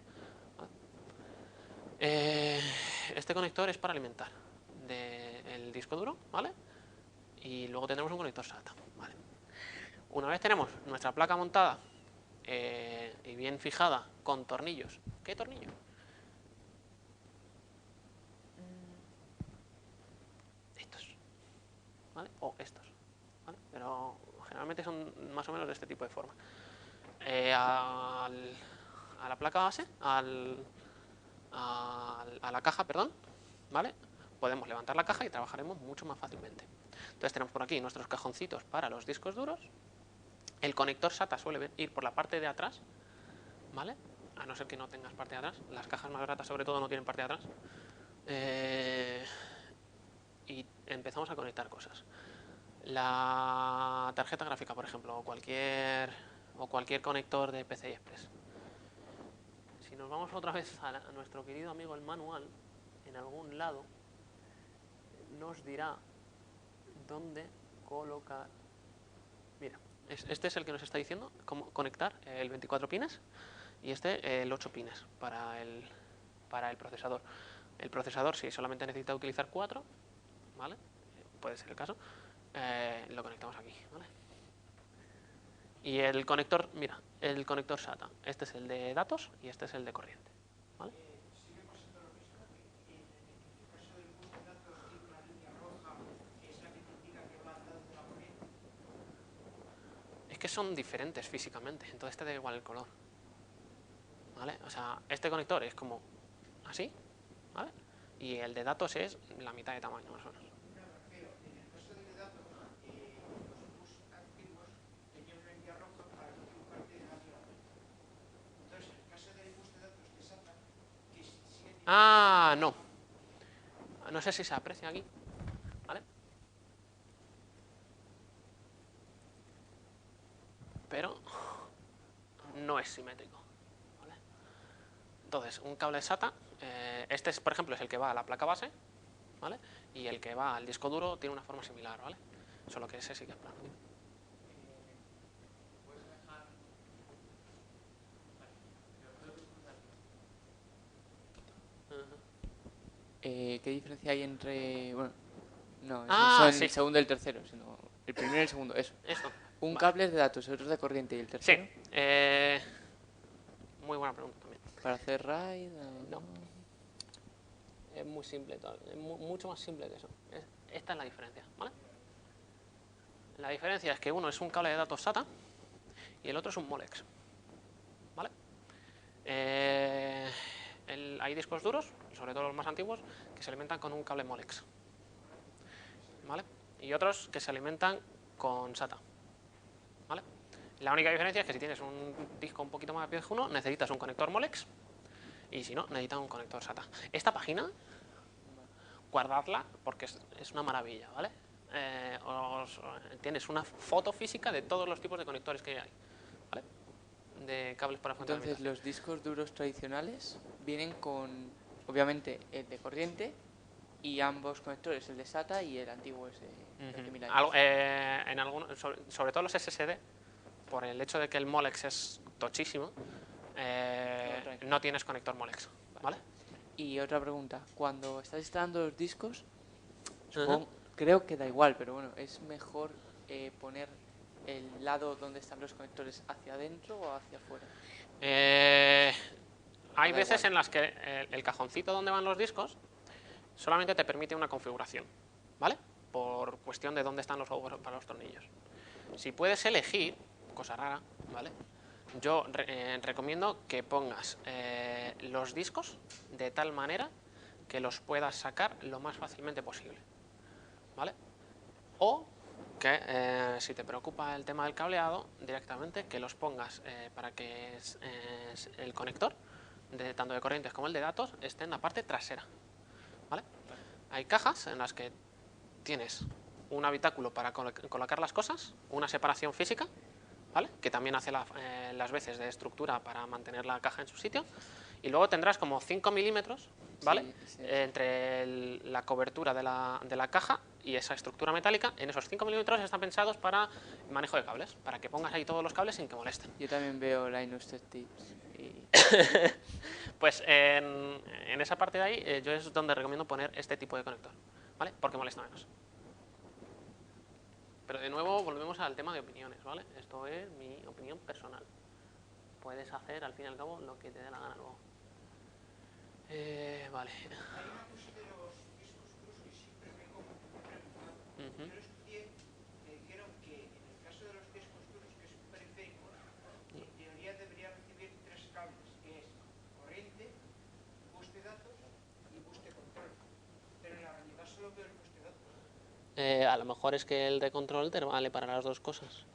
Este conector es para alimentar el disco duro, ¿vale? Y luego tendremos un conector SATA, ¿vale? Una vez tenemos nuestra placa montada y bien fijada con tornillos. ¿Qué tornillo? Estos, ¿vale? O estos, ¿vale? Pero generalmente son más o menos de este tipo de forma. A la placa base, a la caja, perdón, ¿vale? Podemos levantar la caja y trabajaremos mucho más fácilmente. Entonces tenemos por aquí nuestros cajoncitos para los discos duros. El conector SATA suele ir por la parte de atrás, ¿vale? A no ser que no tengas parte de atrás. Las cajas más baratas sobre todo no tienen parte de atrás. Y empezamos a conectar cosas. La tarjeta gráfica, por ejemplo, o cualquier conector de PCI Express. Si nos vamos otra vez a nuestro querido amigo el manual, en algún lado nos dirá dónde colocar. Mira, este es el que nos está diciendo cómo conectar el 24 pines y este el 8 pines para el procesador. El procesador, si solamente necesita utilizar 4, ¿vale? Puede ser el caso. Lo conectamos aquí, ¿vale? Y el conector, mira, el conector SATA. Este es el de datos y este es el de corriente, ¿vale? ¿Sigue pasando lo mismo? Que en el caso del bus de datos tiene una línea roja que es la que te indica que va al lado de la corriente. Es que son diferentes físicamente, entonces te da igual el color, ¿vale? O sea, este conector es como así, ¿vale? Y el de datos es la mitad de tamaño, más o menos. Pero en el caso de datos, los bus antiguos tenían una línea roja para no equivocarte de la línea. Entonces, en el caso del bus de datos de SATA, que sigue teniendo... Ah, no. No sé si se aprecia aquí, ¿vale? Pero no es simétrico, ¿vale? Entonces, un cable SATA, este es, por ejemplo, es el que va a la placa base, ¿vale? Y el que va al disco duro tiene una forma similar, ¿vale? Solo que ese sí que es plano. ¿Qué diferencia hay entre...? Bueno, no, Ah, son sí. el segundo y el tercero, sino el primero y el segundo, eso. Esto. Un Vale. cable es de datos, el otro es de corriente y el Sí. tercero. Muy buena pregunta también. Para hacer RAID. No. Es muy simple, es mucho más simple que eso. Esta es la diferencia, ¿vale? La diferencia es que uno es un cable de datos SATA y el otro es un Molex, ¿vale? Hay discos duros, sobre todo los más antiguos, que se alimentan con un cable Molex, ¿vale? Y otros que se alimentan con SATA, ¿vale? La única diferencia es que si tienes un disco un poquito más viejuno, necesitas un conector Molex, y si no, necesitas un conector SATA. Esta página, guardadla porque es una maravilla, ¿vale? Tienes una foto física de todos los tipos de conectores que hay, ¿vale? De cables para fuente de Entonces, alimentación. los discos duros tradicionales vienen con, obviamente, el de corriente y ambos conectores, el de SATA y el antiguo ese. El de 1000 años. Sobre todo los SSD, por el hecho de que el Molex es tochísimo, no tienes conector Molex, ¿vale? Y otra pregunta, cuando estás instalando los discos, creo que da igual, pero bueno, ¿es mejor poner el lado donde están los conectores hacia adentro o hacia afuera? Hay Da veces igual. en las que el cajoncito donde van los discos solamente te permite una configuración, ¿vale? Por cuestión de dónde están los agujeros para los tornillos. Si puedes elegir, cosa rara, ¿vale? Yo recomiendo que pongas los discos de tal manera que los puedas sacar lo más fácilmente posible, ¿vale? O que si te preocupa el tema del cableado, directamente que los pongas para que el conector, tanto de corrientes como el de datos, esté en la parte trasera, ¿vale? Hay cajas en las que tienes un habitáculo para colocar las cosas, una separación física, ¿vale? Que también hace las veces de estructura para mantener la caja en su sitio, y luego tendrás como 5 milímetros, ¿vale? Sí. Entre la cobertura de la caja y esa estructura metálica. En esos 5 milímetros están pensados para manejo de cables, para que pongas ahí todos los cables sin que molesten. Yo también veo Linus Tech Tips y... Pues en esa parte de ahí yo es donde recomiendo poner este tipo de conector, ¿vale? Porque molesta menos. Pero de nuevo volvemos al tema de opiniones, ¿vale? Esto es mi opinión personal. Puedes hacer al fin y al cabo lo que te dé la gana luego. Vale. Hay una cosa de los discos duros que siempre me he preguntado. Yo lo estudié, me dijeron que en el caso de los discos duros, que es un periférico, en teoría debería recibir 3 cables, que es corriente, bus de datos y bus de control. Pero en la realidad solo veo el bus de datos. A lo mejor es que el de control te vale para las dos cosas,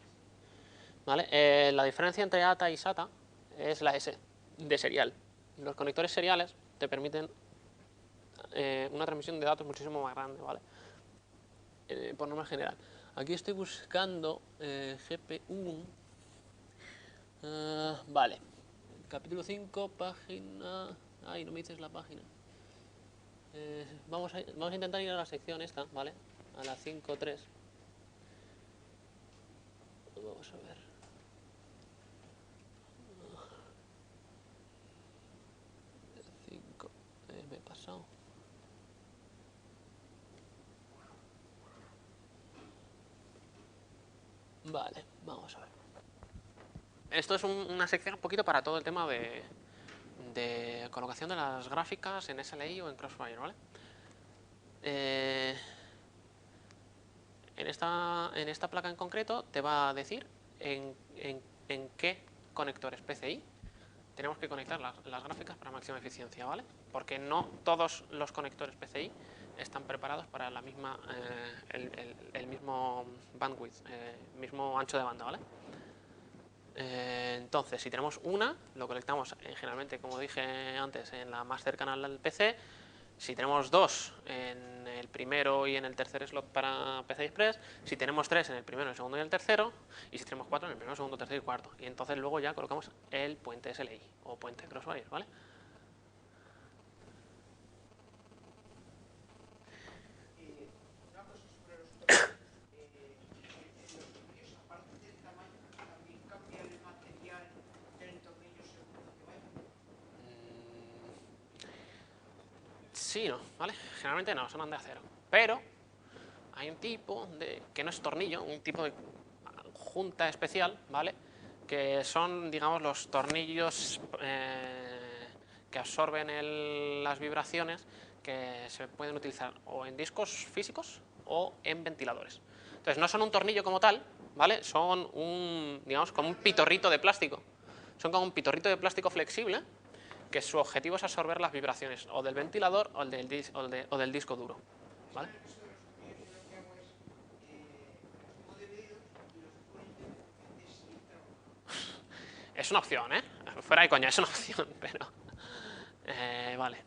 ¿vale? La diferencia entre ATA y SATA es la S, de serial. Los conectores seriales te permiten una transmisión de datos muchísimo más grande, ¿vale? Por norma general. Aquí estoy buscando GPU. Vale. Capítulo 5, página... Ay, no me dices la página. Vamos a intentar ir a la sección esta, ¿vale? A la 5.3. Vamos a ver. Me he pasado. Vale, vamos a ver. Esto es una sección un poquito para todo el tema de colocación de las gráficas en SLI o en Crossfire, ¿vale? En esta placa en concreto te va a decir en qué conectores PCI tenemos que conectar las gráficas para máxima eficiencia, ¿vale? Porque no todos los conectores PCI están preparados para el mismo bandwidth, mismo ancho de banda, ¿vale? Entonces, si tenemos una, lo conectamos generalmente, como dije antes, en la más cercana al PC. Si tenemos dos, en el primero y en el tercer slot para PCI Express. Si tenemos tres, en el primero, el segundo y el tercero. Y si tenemos cuatro, en el primero, segundo, tercero y cuarto. Y entonces luego ya colocamos el puente SLI o puente Crossfire, ¿vale? Una cosa sobre los tornillos. En los tornillos, aparte del tamaño, también cambia el material del tornillo según lo que vaya. Sí, no, ¿vale? Generalmente no, son de acero. Pero hay un tipo que no es tornillo, un tipo de junta especial, ¿vale? Que son, digamos, los tornillos que absorben las vibraciones, que se pueden utilizar o en discos físicos o en ventiladores. Entonces, no son un tornillo como tal, ¿vale? Son digamos, como un pitorrito de plástico. Son como un pitorrito de plástico flexible, que su objetivo es absorber las vibraciones o del ventilador o del disco duro, ¿vale? En el caso de los tornillos, yo lo que hago es los pongo divididos y los pongo independientes sin trabajar. Es una opción, ¿eh? Fuera de coña, es una opción, pero... vale.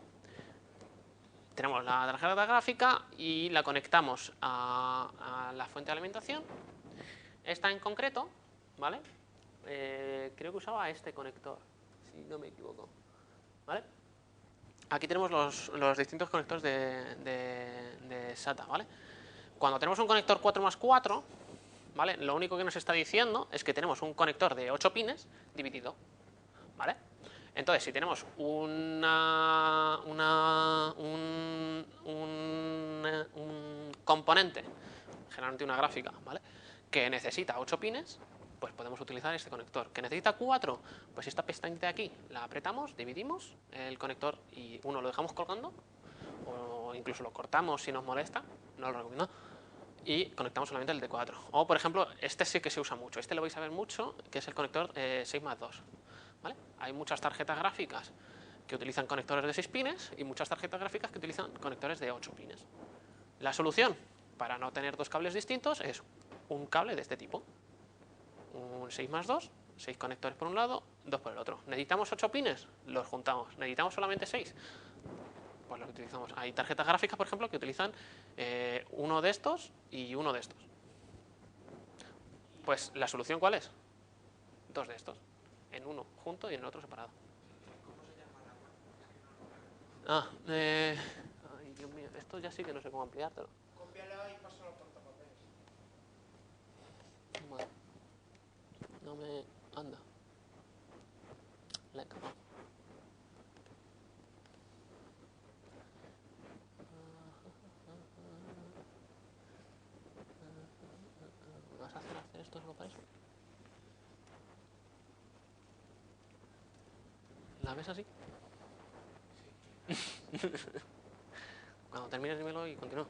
Tenemos la tarjeta gráfica y la conectamos a la fuente de alimentación. Esta en concreto, ¿vale? Creo que usaba este conector, si no me equivoco, ¿vale? Aquí tenemos los distintos conectores de SATA, ¿vale? Cuando tenemos un conector 4x4, ¿vale? Lo único que nos está diciendo es que tenemos un conector de 8 pines dividido, ¿vale? Entonces, si tenemos un componente, generalmente una gráfica, ¿vale?, que necesita 8 pines, pues podemos utilizar este conector. ¿Que necesita 4? Pues esta pestañita de aquí la apretamos, dividimos el conector y uno lo dejamos colgando, o incluso lo cortamos si nos molesta, no lo recomiendo, y conectamos solamente el de 4. O, por ejemplo, este sí que se usa mucho, este lo vais a ver mucho, que es el conector 6x2. ¿Vale? Hay muchas tarjetas gráficas que utilizan conectores de 6 pines y muchas tarjetas gráficas que utilizan conectores de 8 pines. La solución para no tener dos cables distintos es un cable de este tipo. Un 6 más 2, 6 conectores por un lado, 2 por el otro. ¿Necesitamos 8 pines? Los juntamos. ¿Necesitamos solamente 6? Pues los utilizamos. Hay tarjetas gráficas, por ejemplo, que utilizan uno de estos y uno de estos. Pues la solución, ¿cuál es? 2 de estos. En uno junto y en el otro separado. Ay, Dios mío, esto ya sí que no sé cómo ampliártelo. Cópiala y pásala al portapapeles. Vale. No me... anda. La he cagado. ¿Me vas a hacer esto solo para eso? ¿La ves así? Cuando termines dímelo y continúo.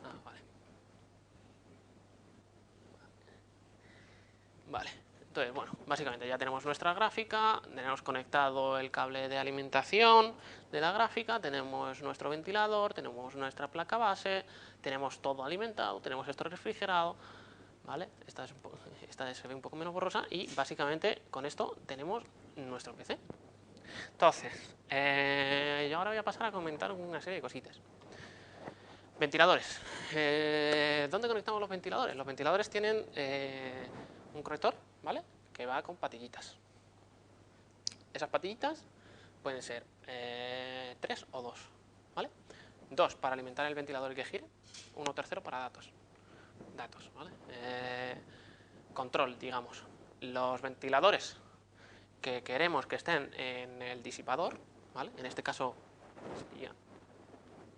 Ah, vale. Vale, entonces, bueno, básicamente ya tenemos nuestra gráfica, tenemos conectado el cable de alimentación de la gráfica, tenemos nuestro ventilador, tenemos nuestra placa base, tenemos todo alimentado, tenemos esto refrigerado, ¿vale? Esta se ve un poco menos borrosa y básicamente con esto tenemos nuestro PC. Entonces, yo ahora voy a pasar a comentar una serie de cositas. Ventiladores. ¿Dónde conectamos los ventiladores? Los ventiladores tienen un conector, ¿vale? Que va con patillitas. Esas patillitas pueden ser 3 o 2, ¿vale? 2 para alimentar el ventilador y que gire, 1 tercero para datos, ¿vale? Control, digamos. Los ventiladores que queremos que estén en el disipador, ¿vale? En este caso sería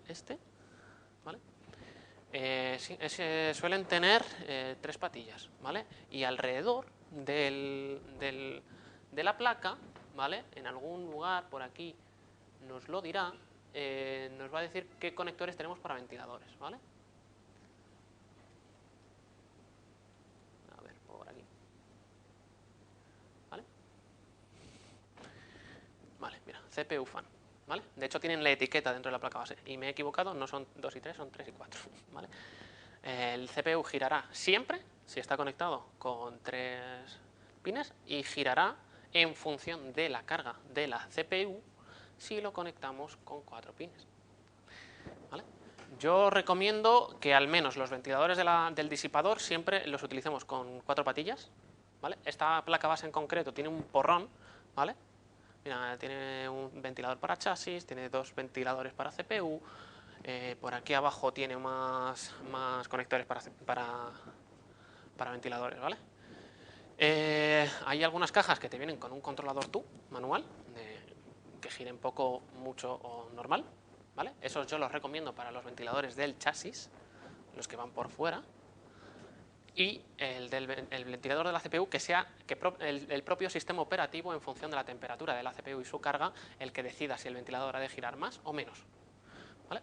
este, ¿vale? Sí, suelen tener 3 patillas, ¿vale? Y alrededor de la placa, ¿vale? En algún lugar por aquí nos lo dirá, nos va a decir qué conectores tenemos para ventiladores, ¿vale? A ver, por aquí. ¿Vale? Vale, mira, CPU fan, ¿vale? De hecho tienen la etiqueta dentro de la placa base y me he equivocado, no son 2 y 3, son 3 y 4, ¿vale? El CPU girará siempre si está conectado con 3 pines y girará en función de la carga de la CPU si lo conectamos con 4 pines, ¿vale? Yo recomiendo que al menos los ventiladores del disipador siempre los utilicemos con 4 patillas, ¿vale? Esta placa base en concreto tiene un porrón, ¿vale? Mira, tiene un ventilador para chasis, tiene 2 ventiladores para CPU, por aquí abajo tiene más conectores para ventiladores, ¿vale? Hay algunas cajas que te vienen con un controlador TU manual, que giren poco, mucho o normal, ¿vale? Esos yo los recomiendo para los ventiladores del chasis, los que van por fuera. Y el ventilador de la CPU que sea el propio sistema operativo en función de la temperatura de la CPU y su carga, el que decida si el ventilador ha de girar más o menos, ¿vale?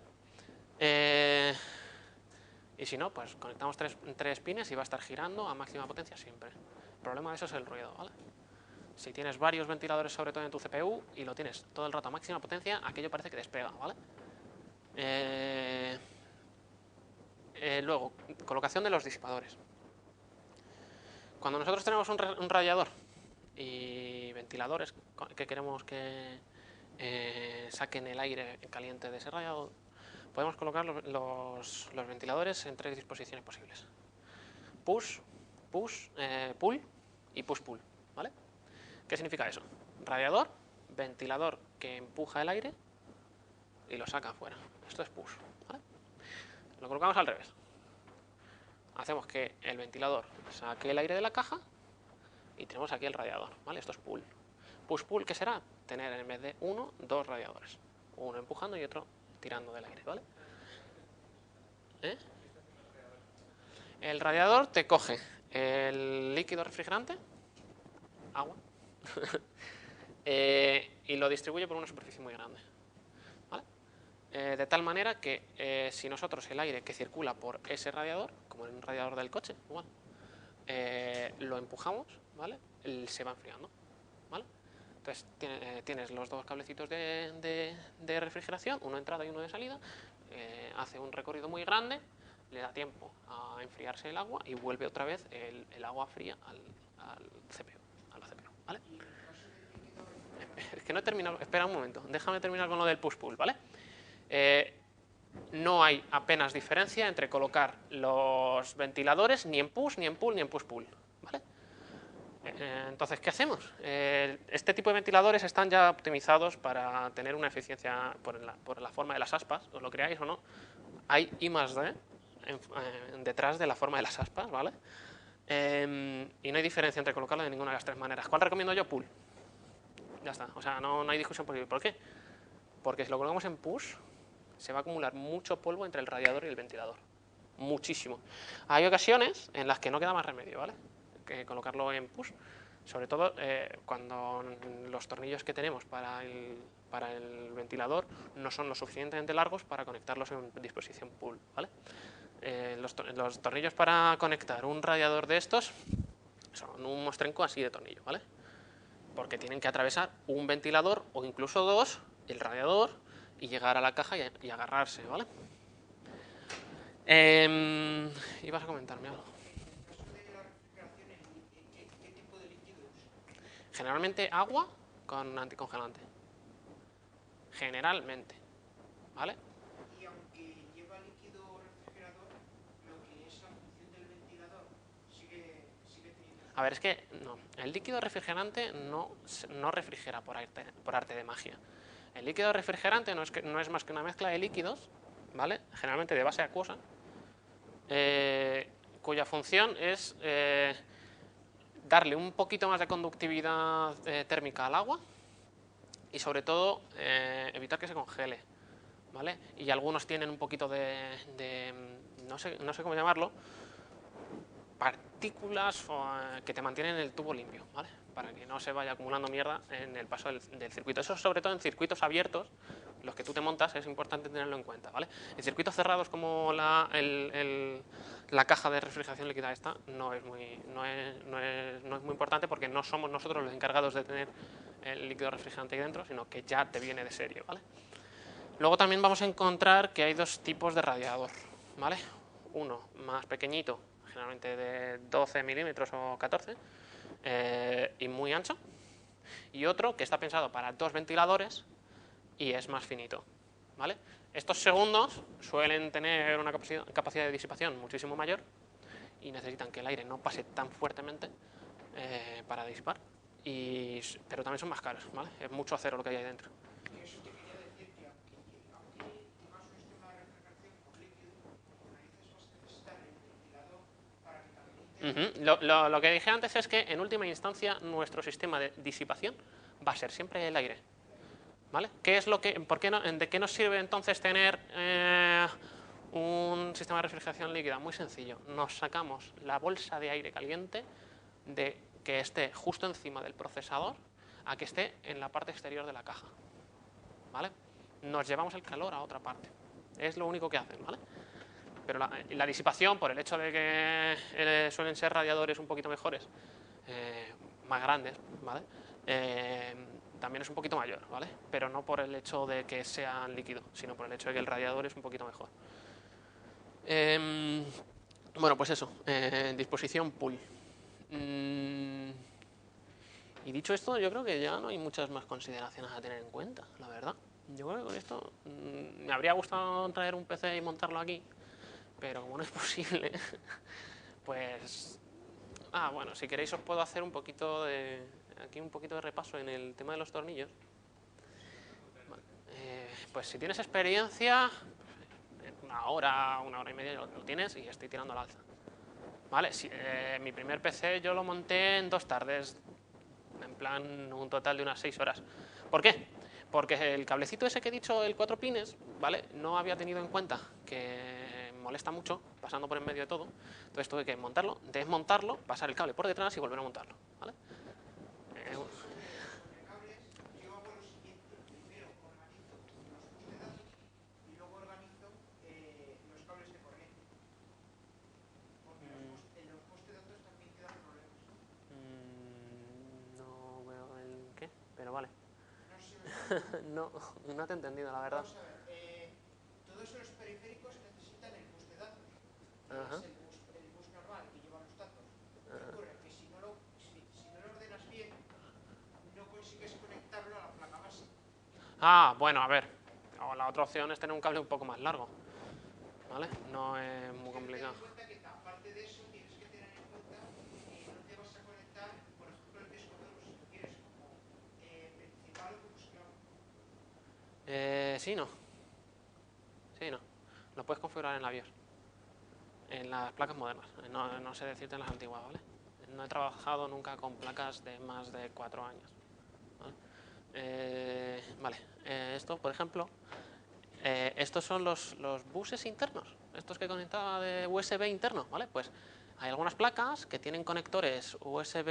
Y si no, pues conectamos 3 pines y va a estar girando a máxima potencia siempre. El problema de eso es el ruido, ¿vale? Si tienes varios ventiladores, sobre todo en tu CPU, y lo tienes todo el rato a máxima potencia, aquello parece que despega, ¿vale? Luego, colocación de los disipadores. Cuando nosotros tenemos un radiador y ventiladores que queremos que saquen el aire caliente de ese radiador, podemos colocar los ventiladores en 3 disposiciones posibles: pull y push-pull, ¿vale? ¿Qué significa eso? Radiador, ventilador que empuja el aire y lo saca afuera. Esto es push, ¿vale? Lo colocamos al revés. Hacemos que el ventilador saque el aire de la caja y tenemos aquí el radiador, ¿vale? Esto es pull. Push-pull, ¿qué será? Tener en vez de 1, 2 radiadores. Uno empujando y otro tirando del aire, ¿vale? El radiador te coge el líquido refrigerante, agua, y lo distribuye por una superficie muy grande, ¿vale? De tal manera que si nosotros el aire que circula por ese radiador, como en un radiador del coche, igual, lo empujamos, ¿vale? Se va enfriando, ¿vale? Entonces tienes los 2 cablecitos de refrigeración, uno de entrada y uno de salida, hace un recorrido muy grande, le da tiempo a enfriarse el agua y vuelve otra vez el agua fría al CPU, a la CPU, ¿vale? Es que no he terminado, espera un momento, déjame terminar con lo del push-pull, ¿vale? No hay apenas diferencia entre colocar los ventiladores ni en push, ni en pull, ni en push-pull, ¿vale? Entonces, ¿qué hacemos? Este tipo de ventiladores están ya optimizados para tener una eficiencia por la forma de las aspas, os lo creáis o no. Hay I+D detrás de la forma de las aspas, ¿vale? Y no hay diferencia entre colocarlo de ninguna de las tres maneras. ¿Cuál recomiendo yo? Pull. Ya está, o sea, no hay discusión posible. ¿Por qué? Porque si lo colocamos en push, se va a acumular mucho polvo entre el radiador y el ventilador. Muchísimo. Hay ocasiones en las que no queda más remedio, ¿vale? Que colocarlo en push. Sobre todo cuando los tornillos que tenemos para el ventilador no son lo suficientemente largos para conectarlos en disposición pull, ¿vale? Los tornillos para conectar un radiador de estos son un mostrenco así de tornillo, ¿vale? Porque tienen que atravesar un ventilador o incluso dos, el radiador, y llegar a la caja y agarrarse, ¿vale? Ibas a comentarme algo. Generalmente agua con anticongelante. Generalmente, ¿vale? Y aunque lleva líquido refrigerador, lo que es la función del ventilador sigue teniendo. A ver, es que no, el líquido refrigerante no refrigera por arte de magia. El líquido refrigerante no es más que una mezcla de líquidos, ¿vale? Generalmente de base acuosa, cuya función es darle un poquito más de conductividad térmica al agua y sobre todo evitar que se congele, ¿vale? Y algunos tienen un poquito de no sé cómo llamarlo, partículas que te mantienen el tubo limpio, ¿vale? Para que no se vaya acumulando mierda en el paso del circuito. Eso sobre todo en circuitos abiertos, los que tú te montas, es importante tenerlo en cuenta, ¿vale? En circuitos cerrados como la caja de refrigeración líquida esta no es muy importante porque no somos nosotros los encargados de tener el líquido refrigerante ahí dentro, sino que ya te viene de serie, ¿vale? Luego también vamos a encontrar que hay dos tipos de radiador, ¿vale? Uno más pequeñito, generalmente de 12 milímetros o 14, y muy ancho, y otro que está pensado para dos ventiladores y es más finito, ¿vale? Estos segundos suelen tener una capacidad de disipación muchísimo mayor y necesitan que el aire no pase tan fuertemente para disipar, pero también son más caros, ¿vale? Es mucho acero lo que hay ahí dentro. Eso te quería decir que aunque tengas un sistema de refrigeración por líquido, por narices vas a necesitar el ventilador para que también Lo que dije antes es que en última instancia nuestro sistema de disipación va a ser siempre el aire, ¿vale? ¿De qué nos sirve entonces tener un sistema de refrigeración líquida? Muy sencillo, nos sacamos la bolsa de aire caliente de que esté justo encima del procesador a que esté en la parte exterior de la caja, ¿vale? Nos llevamos el calor a otra parte, es lo único que hacen, ¿vale? Pero la disipación, por el hecho de que suelen ser radiadores un poquito mejores, más grandes, ¿vale? También es un poquito mayor, ¿vale? Pero no por el hecho de que sean líquidos, sino por el hecho de que el radiador es un poquito mejor. Bueno, pues eso, disposición pull. Y dicho esto, yo creo que ya no hay muchas más consideraciones a tener en cuenta, la verdad. Yo creo que con esto me habría gustado traer un PC y montarlo aquí, pero como no es posible, pues... bueno, si queréis os puedo hacer un poquito de repaso en el tema de los tornillos. Vale. Pues si tienes experiencia, en una hora y media lo tienes y estoy tirando al alza. Vale, mi primer PC yo lo monté en 2 tardes, en plan un total de unas 6 horas. ¿Por qué? Porque el cablecito ese que he dicho, el 4 pines, ¿vale? No había tenido en cuenta que molesta mucho, pasando por en medio de todo. Entonces tuve que montarlo, desmontarlo, pasar el cable por detrás y volver a montarlo, ¿vale? sobre cables, yo hago lo siguiente. Primero organizo los push de datos y luego organizo los cables de corriente. Porque en los push de datos también quedan problemas. No veo el qué, pero vale. No sé si no te he entendido, la verdad. Vamos a ver, todos los periféricos necesitan el push de datos. es el bus normal que lleva los datos. ¿Qué ocurre? Que si no lo ordenas bien, no consigues conectarlo a la placa base. Ah, bueno, a ver. O la otra opción es tener un cable un poco más largo. ¿Vale? No es muy complicado. Ten en cuenta que aparte de eso tienes que tener en cuenta que no te vas a conectar, por ejemplo, el disco duro si lo quieres como principal o como esclavo. Sí, no. Sí, no. Lo puedes configurar en la BIOS. En las placas modernas. No sé decirte en las antiguas, ¿vale? No he trabajado nunca con placas de más de 4 años. Vale. Esto, por ejemplo, estos son los buses internos. Estos que conectaba de USB interno, ¿vale? Pues hay algunas placas que tienen conectores USB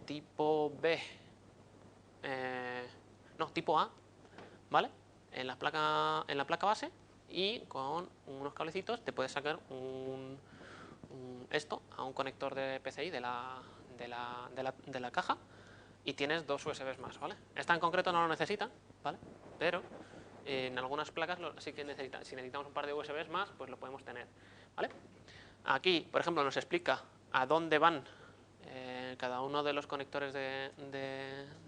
tipo B, tipo A, ¿vale? En la placa base, y con unos cablecitos te puedes sacar esto a un conector de PCI de la caja, y tienes 2 USBs más, ¿vale? Esta en concreto no lo necesita, ¿vale? Pero en algunas placas sí que necesita. Si necesitamos un par de USBs más, pues lo podemos tener, ¿vale? Aquí, por ejemplo, nos explica a dónde van cada uno de los conectores de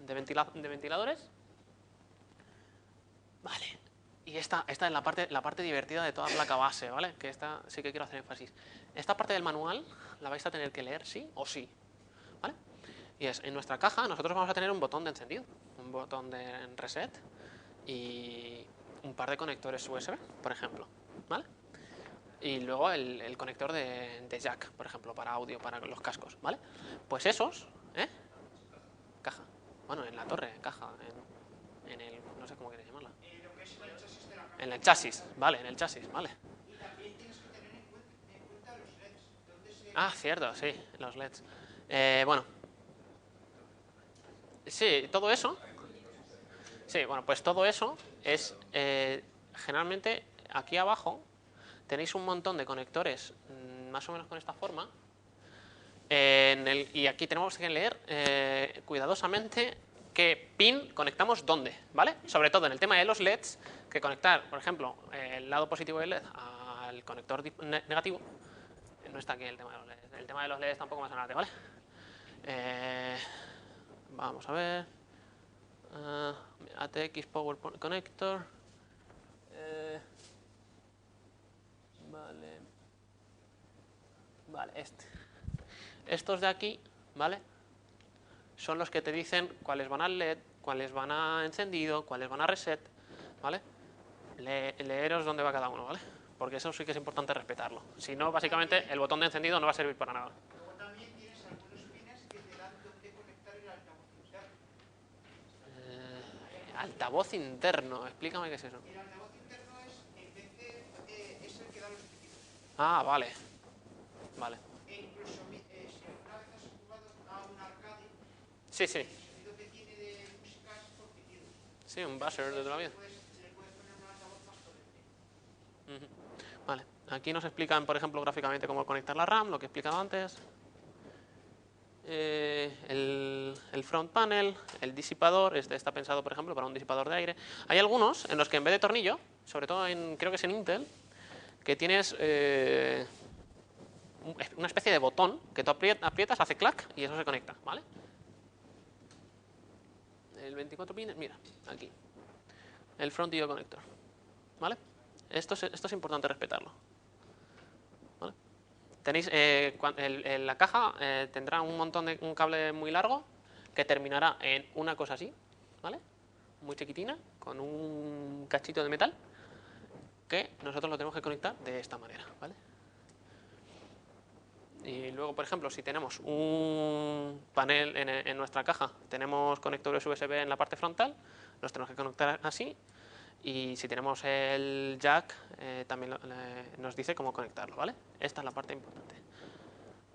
ventiladores. Vale. Y esta es la parte divertida de toda placa base, ¿vale? Que esta sí que quiero hacer énfasis. Esta parte del manual la vais a tener que leer sí o sí, ¿vale? Y es, en nuestra caja nosotros vamos a tener un botón de encendido, un botón de reset y un par de conectores USB, por ejemplo, ¿vale? Y luego el conector de jack, por ejemplo, para audio, para los cascos, ¿vale? Pues esos, caja. Bueno, en la torre, caja, en el, no sé cómo quieres llamarla. Lo que es el chasis de la caja. En el chasis, vale, en el chasis, vale. Y también tienes que tener en cuenta los LEDs. Ah, cierto, sí, los LEDs. Bueno. Sí, todo eso. Sí, bueno, pues todo eso es, generalmente, aquí abajo tenéis un montón de conectores, más o menos con esta forma, y aquí tenemos que leer cuidadosamente qué pin conectamos dónde, ¿vale? Sobre todo en el tema de los LEDs, que conectar, por ejemplo, el lado positivo del LED al conector negativo, no está aquí el tema de los LEDs. El tema de los LEDs está un poco más adelante, ¿vale? Vamos a ver. ATX Power Connector. Vale, estos de aquí, ¿vale? Son los que te dicen cuáles van al LED, cuáles van a encendido, cuáles van a reset, ¿vale? Leeros dónde va cada uno, ¿vale? Porque eso sí que es importante respetarlo. Si no, básicamente el botón de encendido no va a servir para nada. Luego también tienes algunos pines que te dan dónde conectar el altavoz interno. Altavoz interno, explícame qué es eso. El altavoz interno es el que da los pitidos. Ah, vale. Vale. E incluso si alguna vez has jugado a un arcade, Sí, sí. el sonido que tiene de música es por pitidos. Sí, un buzzer de toda la vida. Le puedes poner un altavoz más potente. Vale. Aquí nos explican, por ejemplo, gráficamente cómo conectar la RAM, lo que he explicado antes. El front panel, el disipador, este está pensado, por ejemplo, para un disipador de aire. Hay algunos en los que en vez de tornillo, sobre todo creo que es en Intel, que tienes una especie de botón que tú aprietas, hace clac y eso se conecta, ¿vale? El 24 pines, mira, aquí. El front IO connector, ¿vale? Esto es importante respetarlo. ¿Vale? Tenéis, la caja tendrá un cable muy largo que terminará en una cosa así, ¿vale? Muy chiquitina, con un cachito de metal, que nosotros lo tenemos que conectar de esta manera, ¿vale? Y luego, por ejemplo, si tenemos un panel en nuestra caja, tenemos conectores USB en la parte frontal, los tenemos que conectar así. Y si tenemos el jack, también nos dice cómo conectarlo, ¿vale? Esta es la parte importante.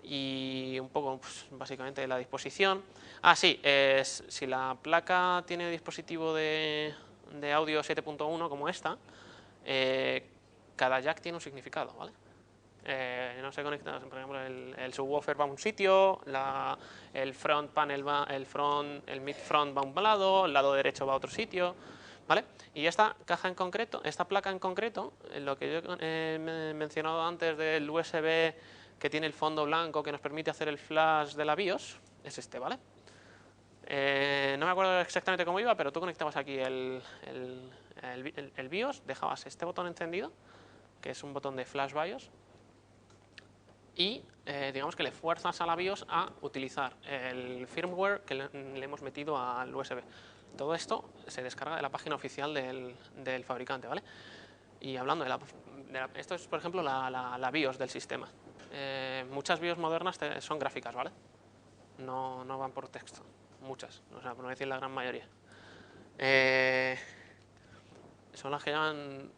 Y un poco, pues, básicamente, la disposición. Ah, sí, si la placa tiene dispositivo de audio 7.1 como esta, cada jack tiene un significado, ¿vale? No se conecta, por ejemplo, el subwoofer va a un sitio, el front panel va, el mid front va a un lado, el lado derecho va a otro sitio, ¿Vale? Y esta caja en concreto, esta placa en concreto, lo que yo he mencionado antes del USB que tiene el fondo blanco que nos permite hacer el flash de la BIOS, es este, ¿vale? No me acuerdo exactamente cómo iba, pero tú conectabas aquí el BIOS, dejabas este botón encendido, que es un botón de flash BIOS, y digamos que le fuerzas a la BIOS a utilizar el firmware que le hemos metido al USB. Todo esto se descarga de la página oficial del fabricante, ¿vale? Y hablando esto es, por ejemplo, la BIOS del sistema. Muchas BIOS modernas son gráficas, ¿vale? No van por texto. Muchas, o sea, por no decir la gran mayoría. Son las que llaman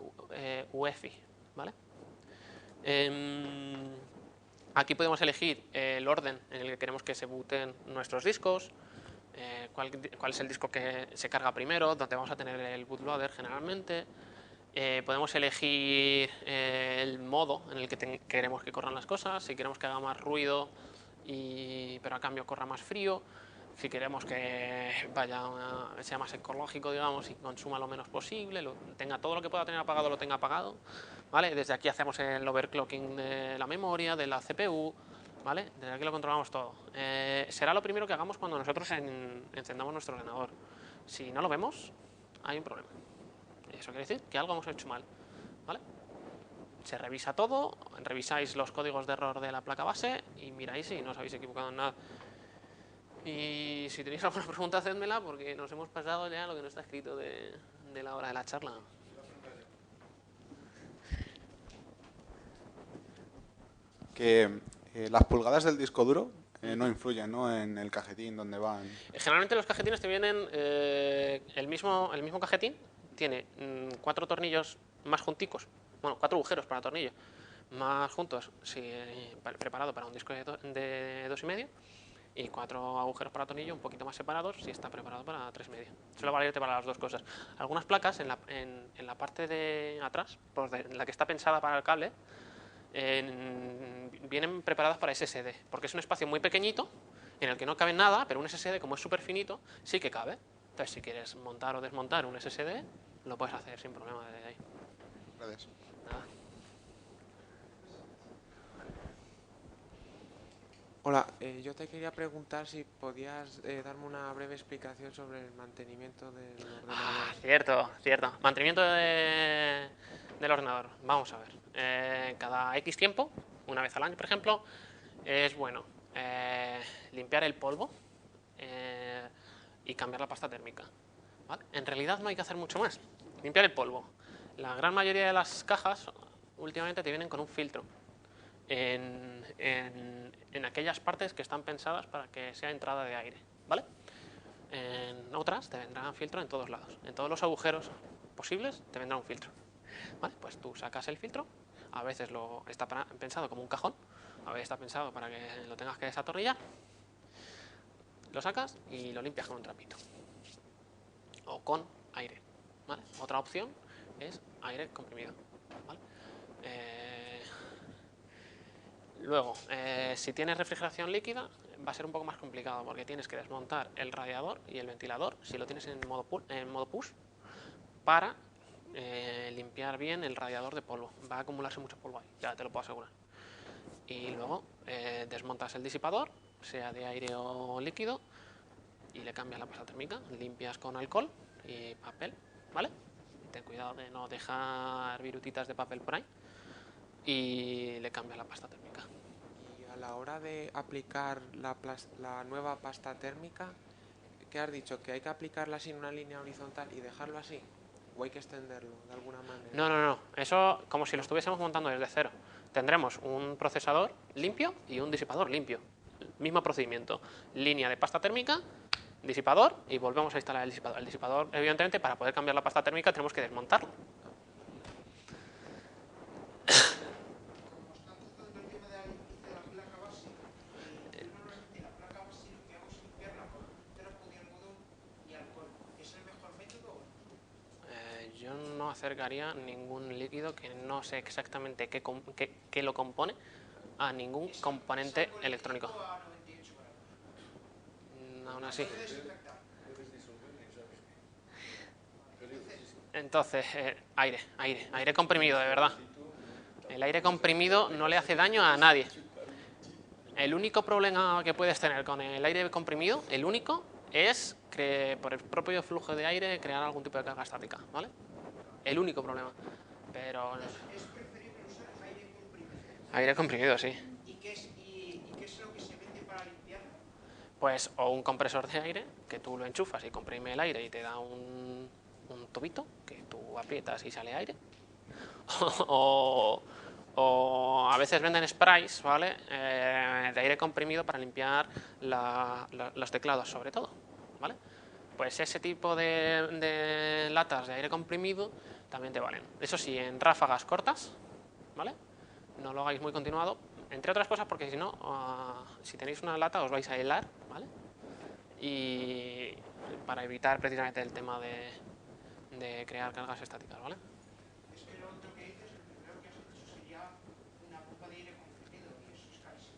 UEFI, ¿vale? Aquí podemos elegir el orden en el que queremos que se booten nuestros discos, cuál es el disco que se carga primero, donde vamos a tener el bootloader generalmente. Podemos elegir el modo en el que queremos que corran las cosas, si queremos que haga más ruido pero a cambio corra más frío, si queremos que sea más ecológico, digamos, y consuma lo menos posible, tenga todo lo que pueda tener apagado, lo tenga apagado, ¿vale? Desde aquí hacemos el overclocking de la memoria, de la CPU, ¿vale? Desde aquí lo controlamos todo. Será lo primero que hagamos cuando nosotros encendamos nuestro ordenador. Si no lo vemos, hay un problema. Eso quiere decir que algo hemos hecho mal, ¿vale? Se revisa todo, revisáis los códigos de error de la placa base y miráis si no os habéis equivocado en nada. Y si tenéis alguna pregunta, hacedmela, porque nos hemos pasado ya lo que no está escrito de la hora de la charla. Que las pulgadas del disco duro no influyen, ¿no?, en el cajetín donde van. Generalmente los cajetines te vienen el mismo cajetín tiene 4 tornillos más junticos, bueno, 4 agujeros para tornillo más juntos, preparado para un disco de 2,5, y 4 agujeros para tornillo un poquito más separados si está preparado para 3,5. Suele valerte para las dos cosas. Algunas placas en la parte de atrás, pues en la que está pensada para el cable, vienen preparadas para SSD, porque es un espacio muy pequeñito en el que no cabe nada, pero un SSD, como es súper finito, sí que cabe. Entonces, si quieres montar o desmontar un SSD, lo puedes hacer sin problema desde ahí. Gracias. Nada. Hola, yo te quería preguntar si podías darme una breve explicación sobre el mantenimiento del ordenador. Cierto. Mantenimiento del ordenador. Vamos a ver. Cada X tiempo, una vez al año, por ejemplo, es bueno limpiar el polvo y cambiar la pasta térmica, ¿vale? En realidad no hay que hacer mucho más. Limpiar el polvo. La gran mayoría de las cajas últimamente te vienen con un filtro en aquellas partes que están pensadas para que sea entrada de aire, ¿vale? En otras te vendrá un filtro en todos lados. En todos los agujeros posibles te vendrá un filtro, ¿vale? Pues tú sacas el filtro. A veces está pensado como un cajón, a veces está pensado para que lo tengas que desatornillar. Lo sacas y lo limpias con un trapito o con aire, ¿vale? Otra opción es aire comprimido, ¿vale? Luego, si tienes refrigeración líquida, va a ser un poco más complicado porque tienes que desmontar el radiador y el ventilador, si lo tienes en modo push, para limpiar bien el radiador de polvo. Va a acumularse mucho polvo ahí, ya te lo puedo asegurar. Y luego desmontas el disipador, sea de aire o líquido, y le cambias la pasta térmica, limpias con alcohol y papel, ¿vale? Ten cuidado de no dejar virutitas de papel por ahí, y le cambias la pasta térmica. Y a la hora de aplicar la nueva pasta térmica, ¿qué has dicho? ¿Que hay que aplicarla así en una línea horizontal y dejarlo así? ¿O hay que extenderlo de alguna manera? No. Eso como si lo estuviésemos montando desde cero. Tendremos un procesador limpio y un disipador limpio. Mismo procedimiento. Línea de pasta térmica, disipador, y volvemos a instalar el disipador. El disipador, evidentemente, para poder cambiar la pasta térmica tenemos que desmontarlo. Como están tratando el tema de la placa base, normalmente la placa base lo que hago es limpiarla con trapo de algodón y alcohol. ¿Es el mejor método? Yo no acercaría ningún líquido que no sé exactamente qué lo compone a ningún componente electrónico. A 98 grados. Aún así. Puede desinfectar. Entonces, aire comprimido, de verdad. El aire comprimido no le hace daño a nadie. El único problema que puedes tener con el aire comprimido, el único, es que por el propio flujo de aire crear algún tipo de carga estática, ¿vale? El único problema. Pero Es preferible usar aire comprimido. aire comprimido, sí. ¿Y qué es lo que se vende para limpiarlo? Pues o un compresor de aire, que tú lo enchufas y comprime el aire y te da un tubito que tú aprietas y sale aire. O a veces venden sprays, ¿vale? De aire comprimido para limpiar los teclados, sobre todo, ¿vale? Pues ese tipo de latas de aire comprimido también te valen. Eso sí, en ráfagas cortas, ¿vale? No lo hagáis muy continuado, entre otras cosas porque si no, si tenéis una lata os vais a helar, ¿vale? Y para evitar precisamente el tema de crear cargas estáticas, ¿vale? Es que lo otro que dices, lo primero que has dicho sería una bomba de aire comprimido y eso es carísimo.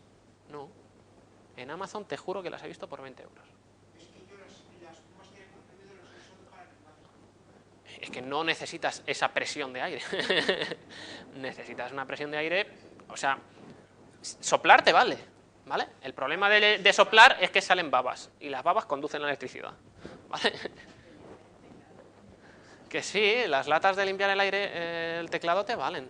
No. En Amazon te juro que las he visto por 20 euros. Es que yo las bombas de aire comprimido las uso para neumáticos. Es que no necesitas esa presión de aire. Necesitas una presión de aire, o sea, soplar te vale, ¿vale? El problema de soplar es que salen babas y las babas conducen la electricidad, ¿vale? Que sí, las latas de limpiar el aire, el teclado te valen.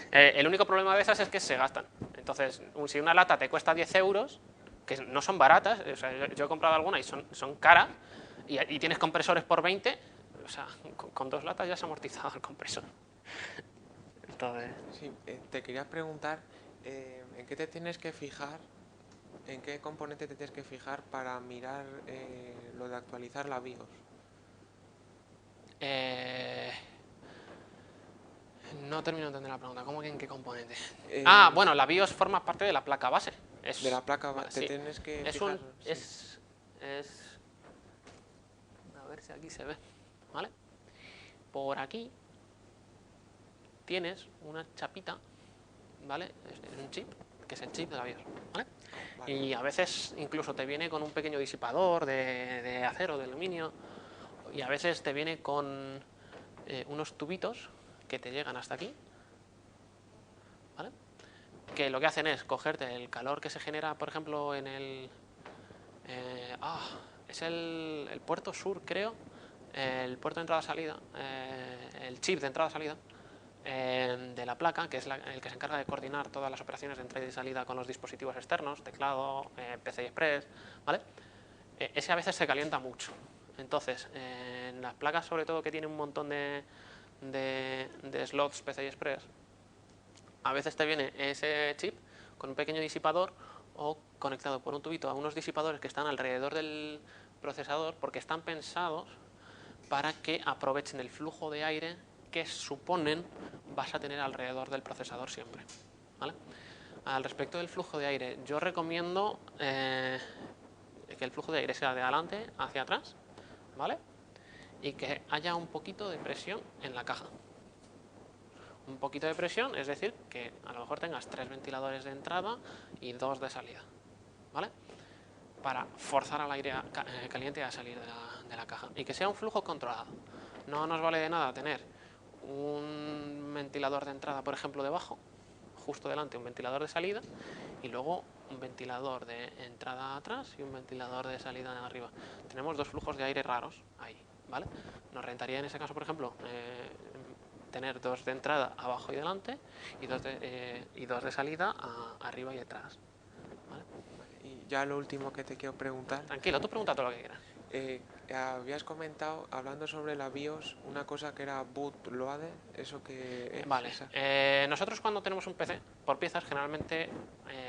El único problema de esas es que se gastan. Entonces, si una lata te cuesta 10 euros, que no son baratas, o sea, yo he comprado alguna y son caras, y tienes compresores por 20, o sea, con 2 latas ya se ha amortizado el compresor. Entonces, Sí, te quería preguntar, ¿en qué te tienes que fijar, en qué componente te tienes que fijar para mirar lo de actualizar la BIOS? no termino de entender la pregunta. ¿Cómo que en qué componente? Eh, Bueno, la BIOS forma parte de la placa base. De la placa, te sí. tienes que Es fijar. un... sí. A ver si aquí se ve, ¿vale? Por aquí tienes una chapita, ¿vale? Es un chip, que es el chip de la BIOS, ¿vale? Vale. Y a veces incluso te viene con un pequeño disipador de acero, de aluminio, y a veces te viene con unos tubitos que te llegan hasta aquí, ¿vale? Que lo que hacen es cogerte el calor que se genera, por ejemplo, en el... es el puerto sur, creo, el puerto de entrada-salida, el chip de entrada-salida de la placa, que es el que se encarga de coordinar todas las operaciones de entrada y salida con los dispositivos externos, teclado, PCI Express, ¿vale? Ese a veces se calienta mucho. Entonces, en las placas, sobre todo que tienen un montón de slots PCI Express, a veces te viene ese chip con un pequeño disipador o conectado por un tubito a unos disipadores que están alrededor del procesador, porque están pensados para que aprovechen el flujo de aire que suponen vas a tener alrededor del procesador siempre, ¿vale? Al respecto del flujo de aire, yo recomiendo que el flujo de aire sea de adelante hacia atrás, ¿vale? Y que haya un poquito de presión en la caja. Un poquito de presión, es decir, que a lo mejor tengas 3 ventiladores de entrada y 2 de salida, ¿vale? Para forzar al aire caliente a salir de la caja. Y que sea un flujo controlado. No nos vale de nada tener un ventilador de entrada, por ejemplo, debajo, justo delante un ventilador de salida, y luego un ventilador de entrada atrás y un ventilador de salida arriba. Tenemos 2 flujos de aire raros ahí, ¿vale? Nos rentaría en ese caso, por ejemplo, tener 2 de entrada abajo y delante y 2 de salida arriba y detrás, ¿vale? Y ya lo último que te quiero preguntar, Tranquilo, tú pregunta todo lo que quieras. habías comentado, hablando sobre la BIOS, una cosa que era bootloader, eso que es Vale, esa. nosotros cuando tenemos un PC por piezas, generalmente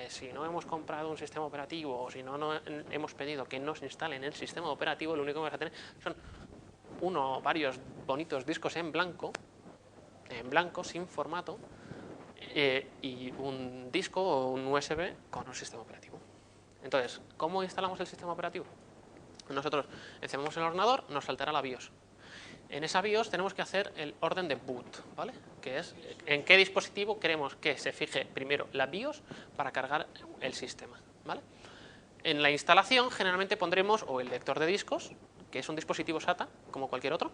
si no hemos comprado un sistema operativo o si no hemos pedido que nos instalen el sistema operativo, lo único que vamos a tener son varios bonitos discos en blanco, sin formato, y un disco o un USB con un sistema operativo. Entonces, ¿cómo instalamos el sistema operativo? Nosotros encendemos el ordenador, nos saltará la BIOS. En esa BIOS tenemos que hacer el orden de boot, ¿vale? Que es en qué dispositivo queremos que se fije primero la BIOS para cargar el sistema, ¿vale? En la instalación generalmente pondremos o el lector de discos, que es un dispositivo SATA, como cualquier otro,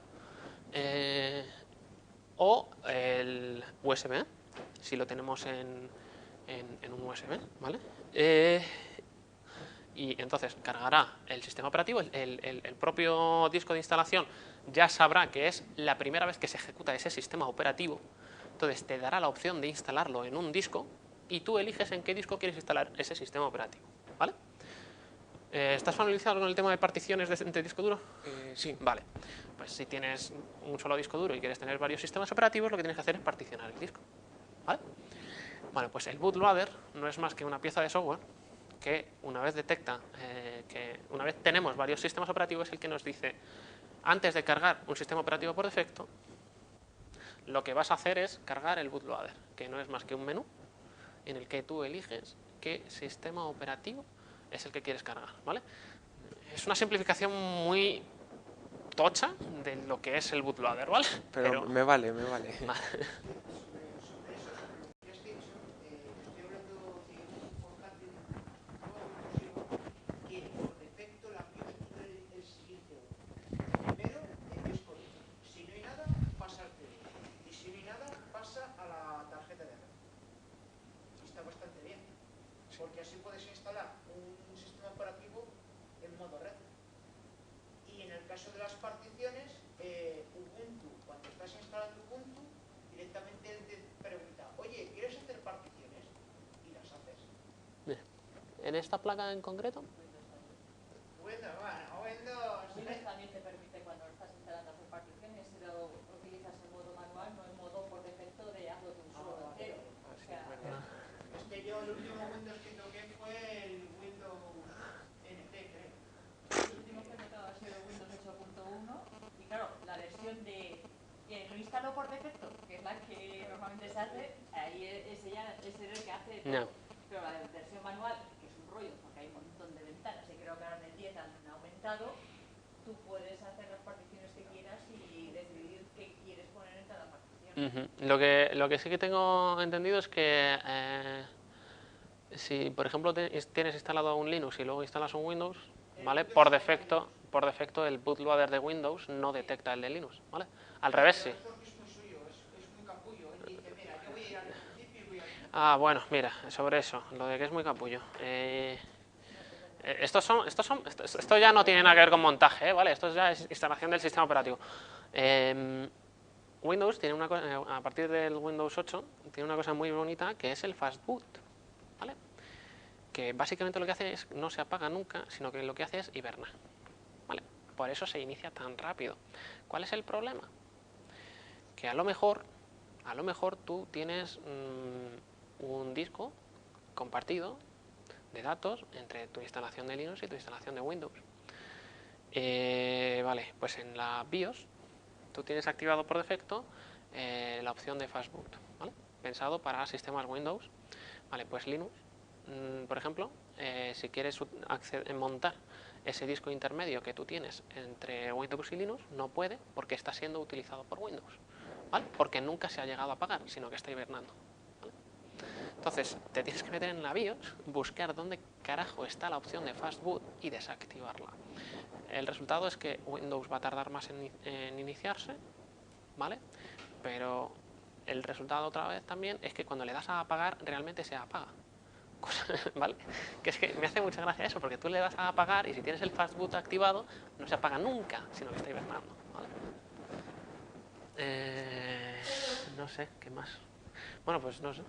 o el USB, si lo tenemos en un USB, ¿vale? Y entonces cargará el sistema operativo, el propio disco de instalación ya sabrá que es la primera vez que se ejecuta ese sistema operativo, entonces te dará la opción de instalarlo en un disco y tú eliges en qué disco quieres instalar ese sistema operativo, ¿vale? ¿Estás familiarizado con el tema de particiones de disco duro? Sí. Vale, pues si tienes un solo disco duro y quieres tener varios sistemas operativos, lo que tienes que hacer es particionar el disco, ¿vale? Bueno, pues el bootloader no es más que una pieza de software que una vez detecta, que una vez tenemos varios sistemas operativos, es el que nos dice, antes de cargar un sistema operativo por defecto, lo que vas a hacer es cargar el bootloader, que no es más que un menú en el que tú eliges qué sistema operativo es el que quieres cargar, ¿vale? Es una simplificación muy tocha de lo que es el bootloader, ¿vale? Pero me vale. Vale. Sobre eso, sobre lo que has dicho, estoy hablando de un portátil nuevo inclusivo que por defecto la BIOS tiene el siguiente orden. Primero, el disco duro. Si no hay nada, pasa al CD. Y si no hay nada, pasa a la tarjeta de red. Y está bastante bien. Porque así puedes instalar un sistema operativo en modo red. Y en el caso de las particiones, Ubuntu, cuando estás instalando Ubuntu, directamente él te pregunta, oye, ¿quieres hacer particiones? Y las haces. Mira, en esta placa en concreto, Windows, bueno, Windows. Windows también te permite cuando estás instalando hacer particiones, si lo utilizas en modo manual, no en modo por defecto de hazlo de un solo entero. O sea, Es que yo el último Windows que toqué fue el Windows NT, creo. el último que he tocado ha sido Windows 8.1 y claro, la versión de lo instalo por defecto, que es la que normalmente se hace, ahí ese es el que hace todo. No. Pero la versión manual, que es un rollo, porque hay un montón de ventanas y creo que ahora en el 10 han aumentado, tú puedes hacer las particiones que quieras y decidir qué quieres poner en cada partición. lo que sí que tengo entendido es que si, por ejemplo, tienes instalado un Linux y luego instalas un Windows, ¿vale? Por defecto el bootloader de Windows no detecta el de Linux, ¿vale? Al revés, sí. Porque es muy suyo, es muy capullo. Él dice, mira, yo voy a ir al principio y voy a... Ah, bueno, mira, sobre eso, lo de que es muy capullo. Esto ya no tiene nada que ver con montaje, ¿vale? Esto ya es instalación del sistema operativo. Windows tiene una cosa, a partir del Windows 8, tiene una cosa muy bonita que es el fastboot, ¿vale? Que básicamente lo que hace es no se apaga nunca, sino que lo que hace es hibernar, ¿vale? Por eso se inicia tan rápido. ¿Cuál es el problema? Que a lo mejor tú tienes un disco compartido de datos entre tu instalación de Linux y tu instalación de Windows. Vale, pues en la BIOS tú tienes activado por defecto la opción de fastboot, ¿vale? Pensado para sistemas Windows. Vale, pues Linux, por ejemplo, si quieres montar ese disco intermedio que tú tienes entre Windows y Linux, no puede porque está siendo utilizado por Windows, ¿vale? Porque nunca se ha llegado a apagar, sino que está hibernando, ¿vale? Entonces, te tienes que meter en la BIOS, buscar dónde carajo está la opción de fastboot y desactivarla. El resultado es que Windows va a tardar más en iniciarse, ¿vale? Pero el resultado otra vez también es que cuando le das a apagar, realmente se apaga. ¿Vale? Que es que me hace mucha gracia eso, porque tú le das a apagar y si tienes el fastboot activado, no se apaga nunca, sino que está hibernando, ¿vale? No sé, ¿qué más? Bueno, pues no sé.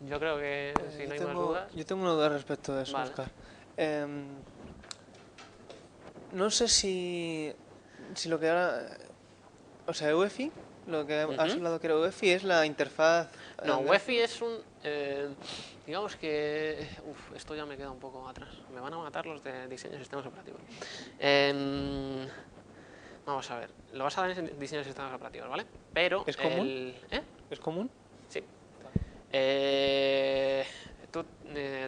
Yo creo que si no hay más dudas... Yo tengo una duda respecto de eso, Vale. Oscar. No sé si lo que ahora... O sea, UEFI, lo que has hablado que era UEFI es la interfaz... No, UEFI es un... digamos que... esto ya me queda un poco atrás. Me van a matar los de diseño de sistemas operativos. Vamos a ver. Lo vas a dar en diseño de sistemas operativos, ¿vale? Pero... ¿Es común? ¿Es común? Sí.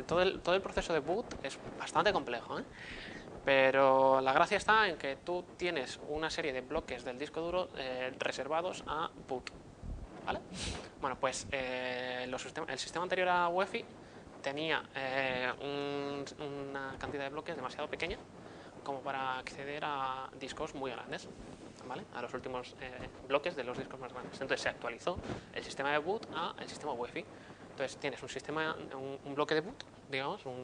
Todo el proceso de boot es bastante complejo, ¿eh? Pero la gracia está en que tú tienes una serie de bloques del disco duro reservados a boot, ¿vale? Bueno, pues el sistema anterior a UEFI tenía una cantidad de bloques demasiado pequeña como para acceder a discos muy grandes, ¿vale? A los últimos bloques de los discos más grandes. Entonces se actualizó el sistema de boot a el sistema UEFI. Entonces tienes un bloque de boot, digamos, con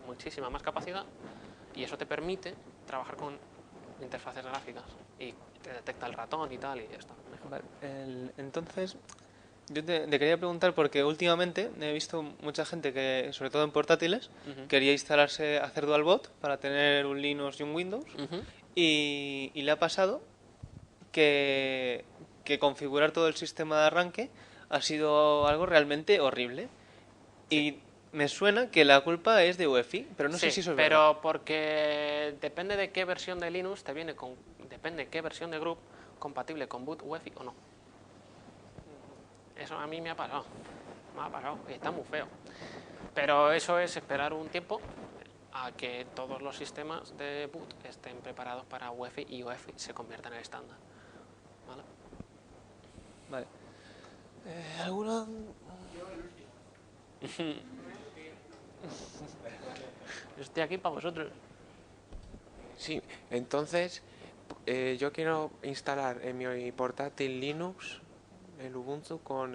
muchísima más capacidad, y eso te permite trabajar con interfaces gráficas y te detecta el ratón y tal, y ya está. Vale, entonces, yo te quería preguntar porque últimamente he visto mucha gente que, sobre todo en portátiles, quería hacer dual boot para tener un Linux y un Windows, y le ha pasado que configurar todo el sistema de arranque ha sido algo realmente horrible. Y me suena que la culpa es de UEFI, pero no sé si eso es verdad. Pero porque depende de qué versión de Linux te viene depende de qué versión de group compatible con boot UEFI o no. Eso a mí me ha pasado y está muy feo. Pero eso es esperar un tiempo a que todos los sistemas de boot estén preparados para UEFI y UEFI se conviertan en el estándar. Vale. ¿Alguna? Yo estoy aquí para vosotros. Sí, entonces yo quiero instalar en mi portátil Linux el Ubuntu con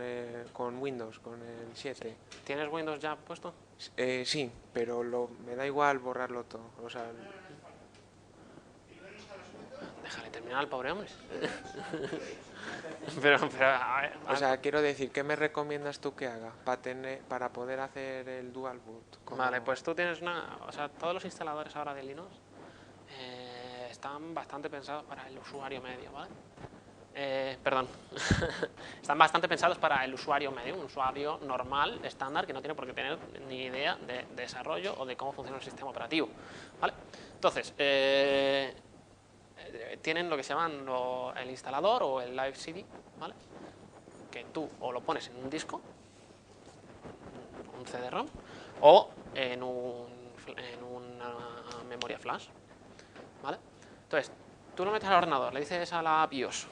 Windows, con el 7. ¿Tienes Windows ya puesto? Sí, pero me da igual borrarlo todo. O sea, Déjale terminar al pobre hombre. pero a ver, o sea, quiero decir, ¿qué me recomiendas tú que haga para poder hacer el dual boot? Vale, pues tú tienes o sea, todos los instaladores ahora de Linux están bastante pensados para el usuario medio, ¿vale? Perdón. Están bastante pensados para el usuario medio, un usuario normal, estándar, que no tiene por qué tener ni idea de desarrollo o de cómo funciona el sistema operativo, ¿vale? Entonces, tienen lo que se llaman el instalador o el Live CD, ¿vale? Que tú o lo pones en un disco, un CD-ROM, o en una memoria flash, ¿vale? Entonces, tú lo metes al ordenador, le dices a la BIOS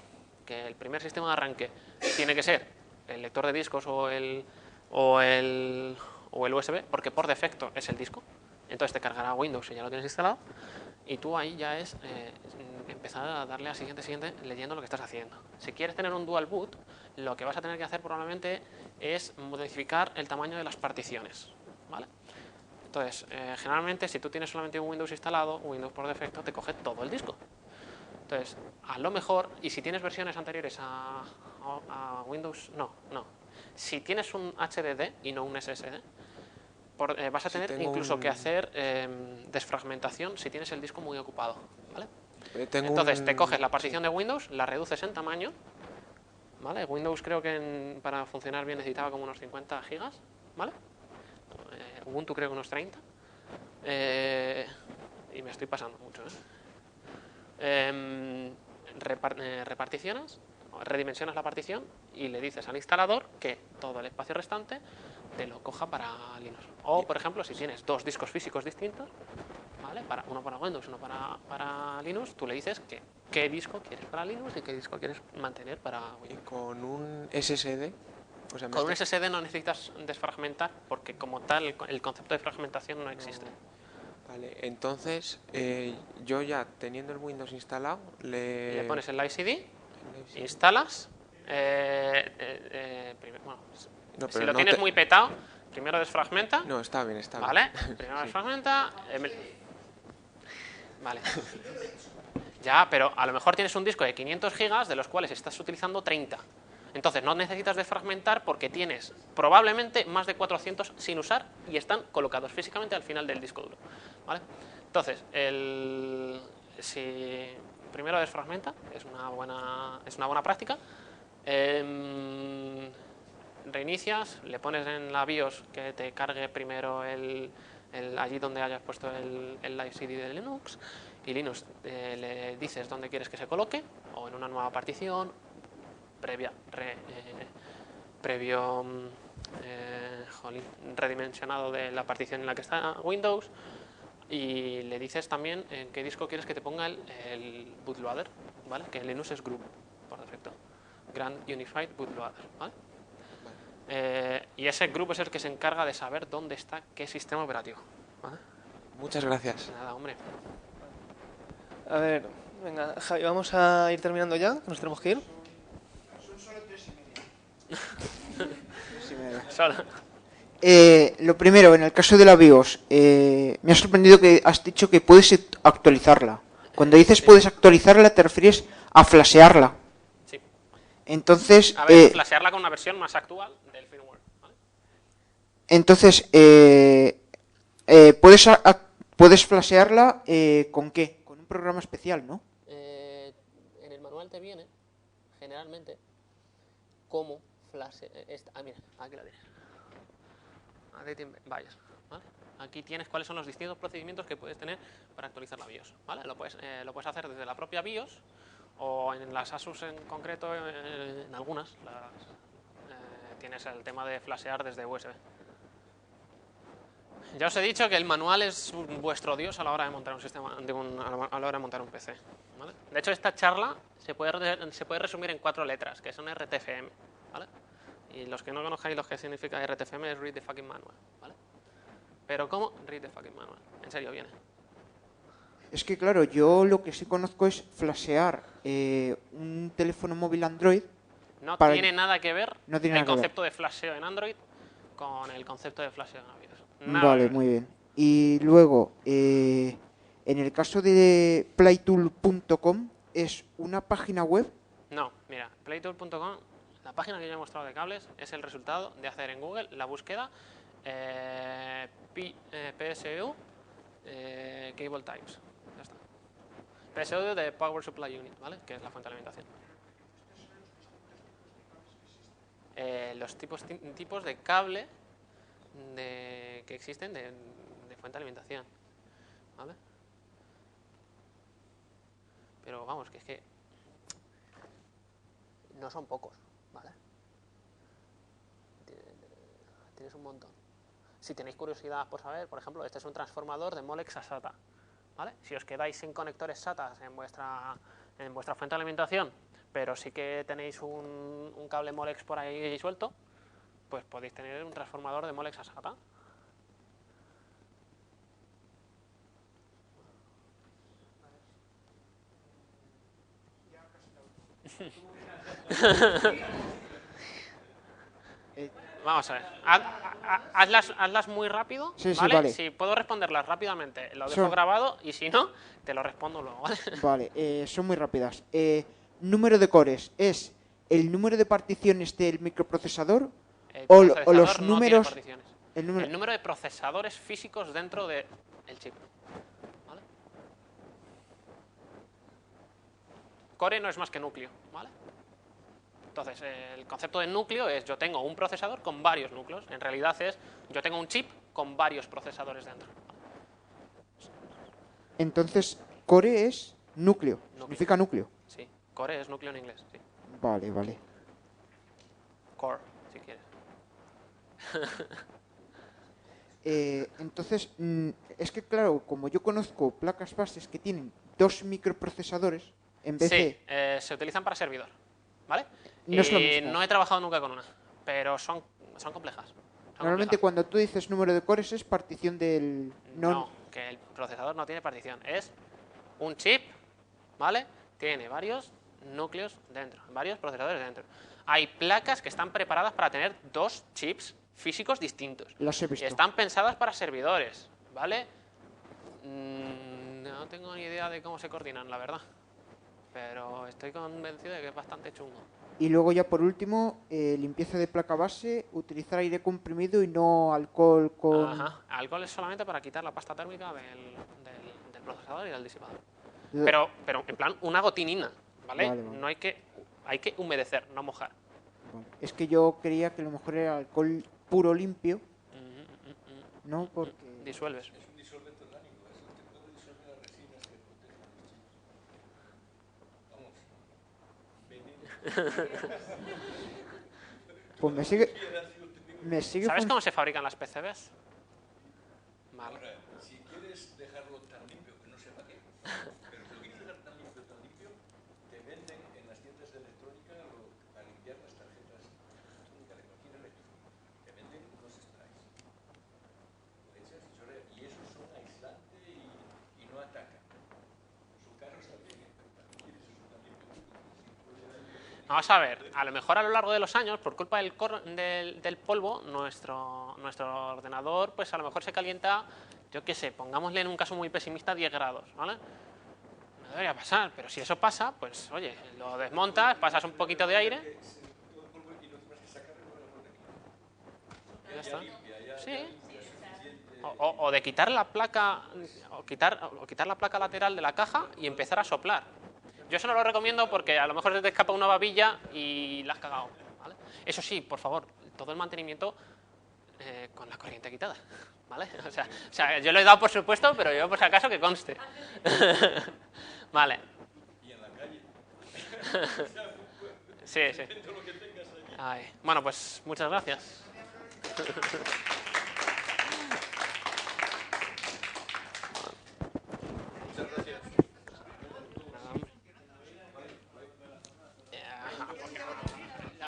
que el primer sistema de arranque tiene que ser el lector de discos o el USB, porque por defecto es el disco. Entonces te cargará Windows si ya lo tienes instalado, y tú ahí ya es empezar a darle a siguiente leyendo lo que estás haciendo. Si quieres tener un dual boot, lo que vas a tener que hacer probablemente es modificar el tamaño de las particiones, ¿vale? Entonces, generalmente si tú tienes solamente un Windows instalado, Windows por defecto te coge todo el disco. Entonces, a lo mejor, y si tienes versiones anteriores a Windows, no. Si tienes un HDD y no un SSD, vas a tener incluso que hacer desfragmentación si tienes el disco muy ocupado, ¿vale? Entonces, te coges la partición de Windows, la reduces en tamaño, ¿vale? Windows creo que para funcionar bien necesitaba como unos 50 gigas, ¿vale? Ubuntu creo que unos 30. Y me estoy pasando mucho, reparticionas, redimensionas la partición y le dices al instalador que todo el espacio restante te lo coja para Linux. O, por ejemplo, si tienes dos discos físicos distintos, ¿vale? Uno para Windows, uno para Linux, tú le dices qué disco quieres para Linux y qué disco quieres mantener para Windows. ¿Y con un SSD? O sea, con un SSD no necesitas desfragmentar porque como tal el concepto de fragmentación no existe. Vale, entonces yo ya teniendo el Windows instalado le pones el Live CD, instalas, si lo tienes muy petado, primero desfragmenta. No, está bien. ¿Vale? Primero desfragmenta. Vale. Ya, pero a lo mejor tienes un disco de 500 gigas de los cuales estás utilizando 30. Entonces no necesitas desfragmentar porque tienes probablemente más de 400 sin usar y están colocados físicamente al final del disco duro, ¿vale? Entonces, si primero desfragmenta, es una buena práctica. Reinicias, le pones en la BIOS que te cargue primero allí donde hayas puesto el Live CD de Linux, y Linux le dices dónde quieres que se coloque, o en una nueva partición, previo redimensionado de la partición en la que está Windows, y le dices también en qué disco quieres que te ponga el bootloader, ¿vale? Que en Linux es GRUB por defecto, Grand Unified Bootloader, ¿vale? Y ese GRUB es el que se encarga de saber dónde está qué sistema operativo, ¿vale? Muchas gracias. Nada, hombre. A ver, Venga, Javi, vamos a ir terminando ya, que nos tenemos que ir. Son solo 3:30. 3:30. Solo. Lo primero, en el caso de la BIOS, me ha sorprendido que has dicho que puedes actualizarla. Cuando dices puedes actualizarla, te refieres a flashearla. Sí. Entonces, A ver, flashearla con una versión más actual del firmware. ¿Vale? entonces puedes flashearla ¿con qué? Con un programa especial, ¿no? En el manual te viene, generalmente, cómo flash... mira, aquí la tienes. Vayas, ¿vale? Aquí tienes cuáles son los distintos procedimientos que puedes tener para actualizar la BIOS, ¿vale? Lo puedes hacer desde la propia BIOS o en las Asus en concreto, en algunas, tienes el tema de flashear desde USB. Ya os he dicho que el manual es vuestro dios a la hora de montar un sistema, a la hora de montar un PC, ¿vale? De hecho, esta charla se puede resumir en 4 letras, que son RTFM, ¿vale? Y los que no conozcáis lo que significa RTFM es Read the Fucking Manual, ¿vale? Pero ¿cómo? Read the Fucking Manual. En serio, viene. Es que claro, yo lo que sí conozco es flashear un teléfono móvil Android. No para- tiene nada que ver No tiene el nada que ver. concepto de flasheo en Android con el concepto de flasheo en iOS. Vale, muy bien. Y luego, en el caso de playtool.com, ¿es una página web? No, mira, playtool.com, la página que yo he mostrado de cables, es el resultado de hacer en Google la búsqueda PSU Cable Types. Ya está. PSU de Power Supply Unit, ¿vale? Que es la fuente de alimentación. Los tipos de cable que existen de fuente de alimentación, ¿vale? Pero vamos, que es que no son pocos, ¿vale? Tienes un montón. Si tenéis curiosidad por saber, por ejemplo, este es un transformador de Molex a SATA, ¿vale? Si os quedáis sin conectores SATA en vuestra fuente de alimentación, pero sí que tenéis un cable Molex por ahí suelto, pues podéis tener un transformador de Molex a SATA. Vamos a ver, hazlas muy rápido, Sí, sí, ¿vale? vale. Si puedo responderlas rápidamente, lo dejo Son- grabado, y si no, te lo respondo luego, ¿vale? Vale, son muy rápidas. Número de cores, ¿es el número de particiones del microprocesador El o procesador los no números? tiene particiones. El número, El número de procesadores físicos dentro del chip, ¿vale? Core no es más que núcleo, ¿vale? Entonces, el concepto de núcleo es yo tengo un procesador con varios núcleos. En realidad es yo tengo un chip con varios procesadores dentro. Entonces, core es núcleo. Significa núcleo. Sí, core es núcleo en inglés, sí. Vale, vale. Core, si quieres. Entonces, es que claro, como yo conozco placas bases que tienen 2 microprocesadores en vez Sí, de... se utilizan para servidor, ¿vale? No es lo mismo. No he trabajado nunca con una, pero son complejas. Son Normalmente complejas. cuando tú dices número de cores es partición del... No, que el procesador no tiene partición. Es un chip, ¿vale? Tiene varios núcleos dentro, varios procesadores dentro. Hay placas que están preparadas para tener 2 chips físicos distintos. Las he Y visto. están pensadas para servidores, ¿vale? No tengo ni idea de cómo se coordinan, la verdad. Pero estoy convencido de que es bastante chungo. Y luego ya por último, limpieza de placa base, utilizar aire comprimido y no alcohol con... Ajá. Alcohol es solamente para quitar la pasta térmica del procesador y del disipador. Eh, Pero en plan, una gotinina, ¿vale? Vale, vale. No hay que humedecer, no mojar. Bueno, es que yo creía que a lo mejor era alcohol puro limpio, ¿no? Porque... Disuelves. Pues me sigue ¿Sabes cómo se fabrican las PCBs? Vale. Si quieres dejarlo tan limpio que no sepa qué, pero si lo quieres dejar tan limpio, te venden en las tiendas de electrónica para limpiar las tarjetas electrónicas de cualquier electrónico. Te venden unos sprays. Lo echas y chorrea. Y esos son aislantes y no atacan. Sus carros también, pero Vamos a ver, a lo mejor a lo largo de los años, por culpa del polvo, nuestro ordenador, pues a lo mejor se calienta, yo qué sé, pongámosle en un caso muy pesimista 10 grados, ¿vale? No debería pasar, pero si eso pasa, pues oye, lo desmontas, pasas un poquito de aire. Ya está. Sí. O de quitar la placa, o quitar la placa lateral de la caja y empezar a soplar. Yo eso no lo recomiendo porque a lo mejor se te escapa una babilla y la has cagado, ¿vale? Eso sí, por favor, todo el mantenimiento con la corriente quitada, ¿vale? O sea, yo lo he dado por supuesto, pero yo por si acaso que conste. Vale. Y en la calle. Sí, sí. Ay. Bueno, pues muchas gracias.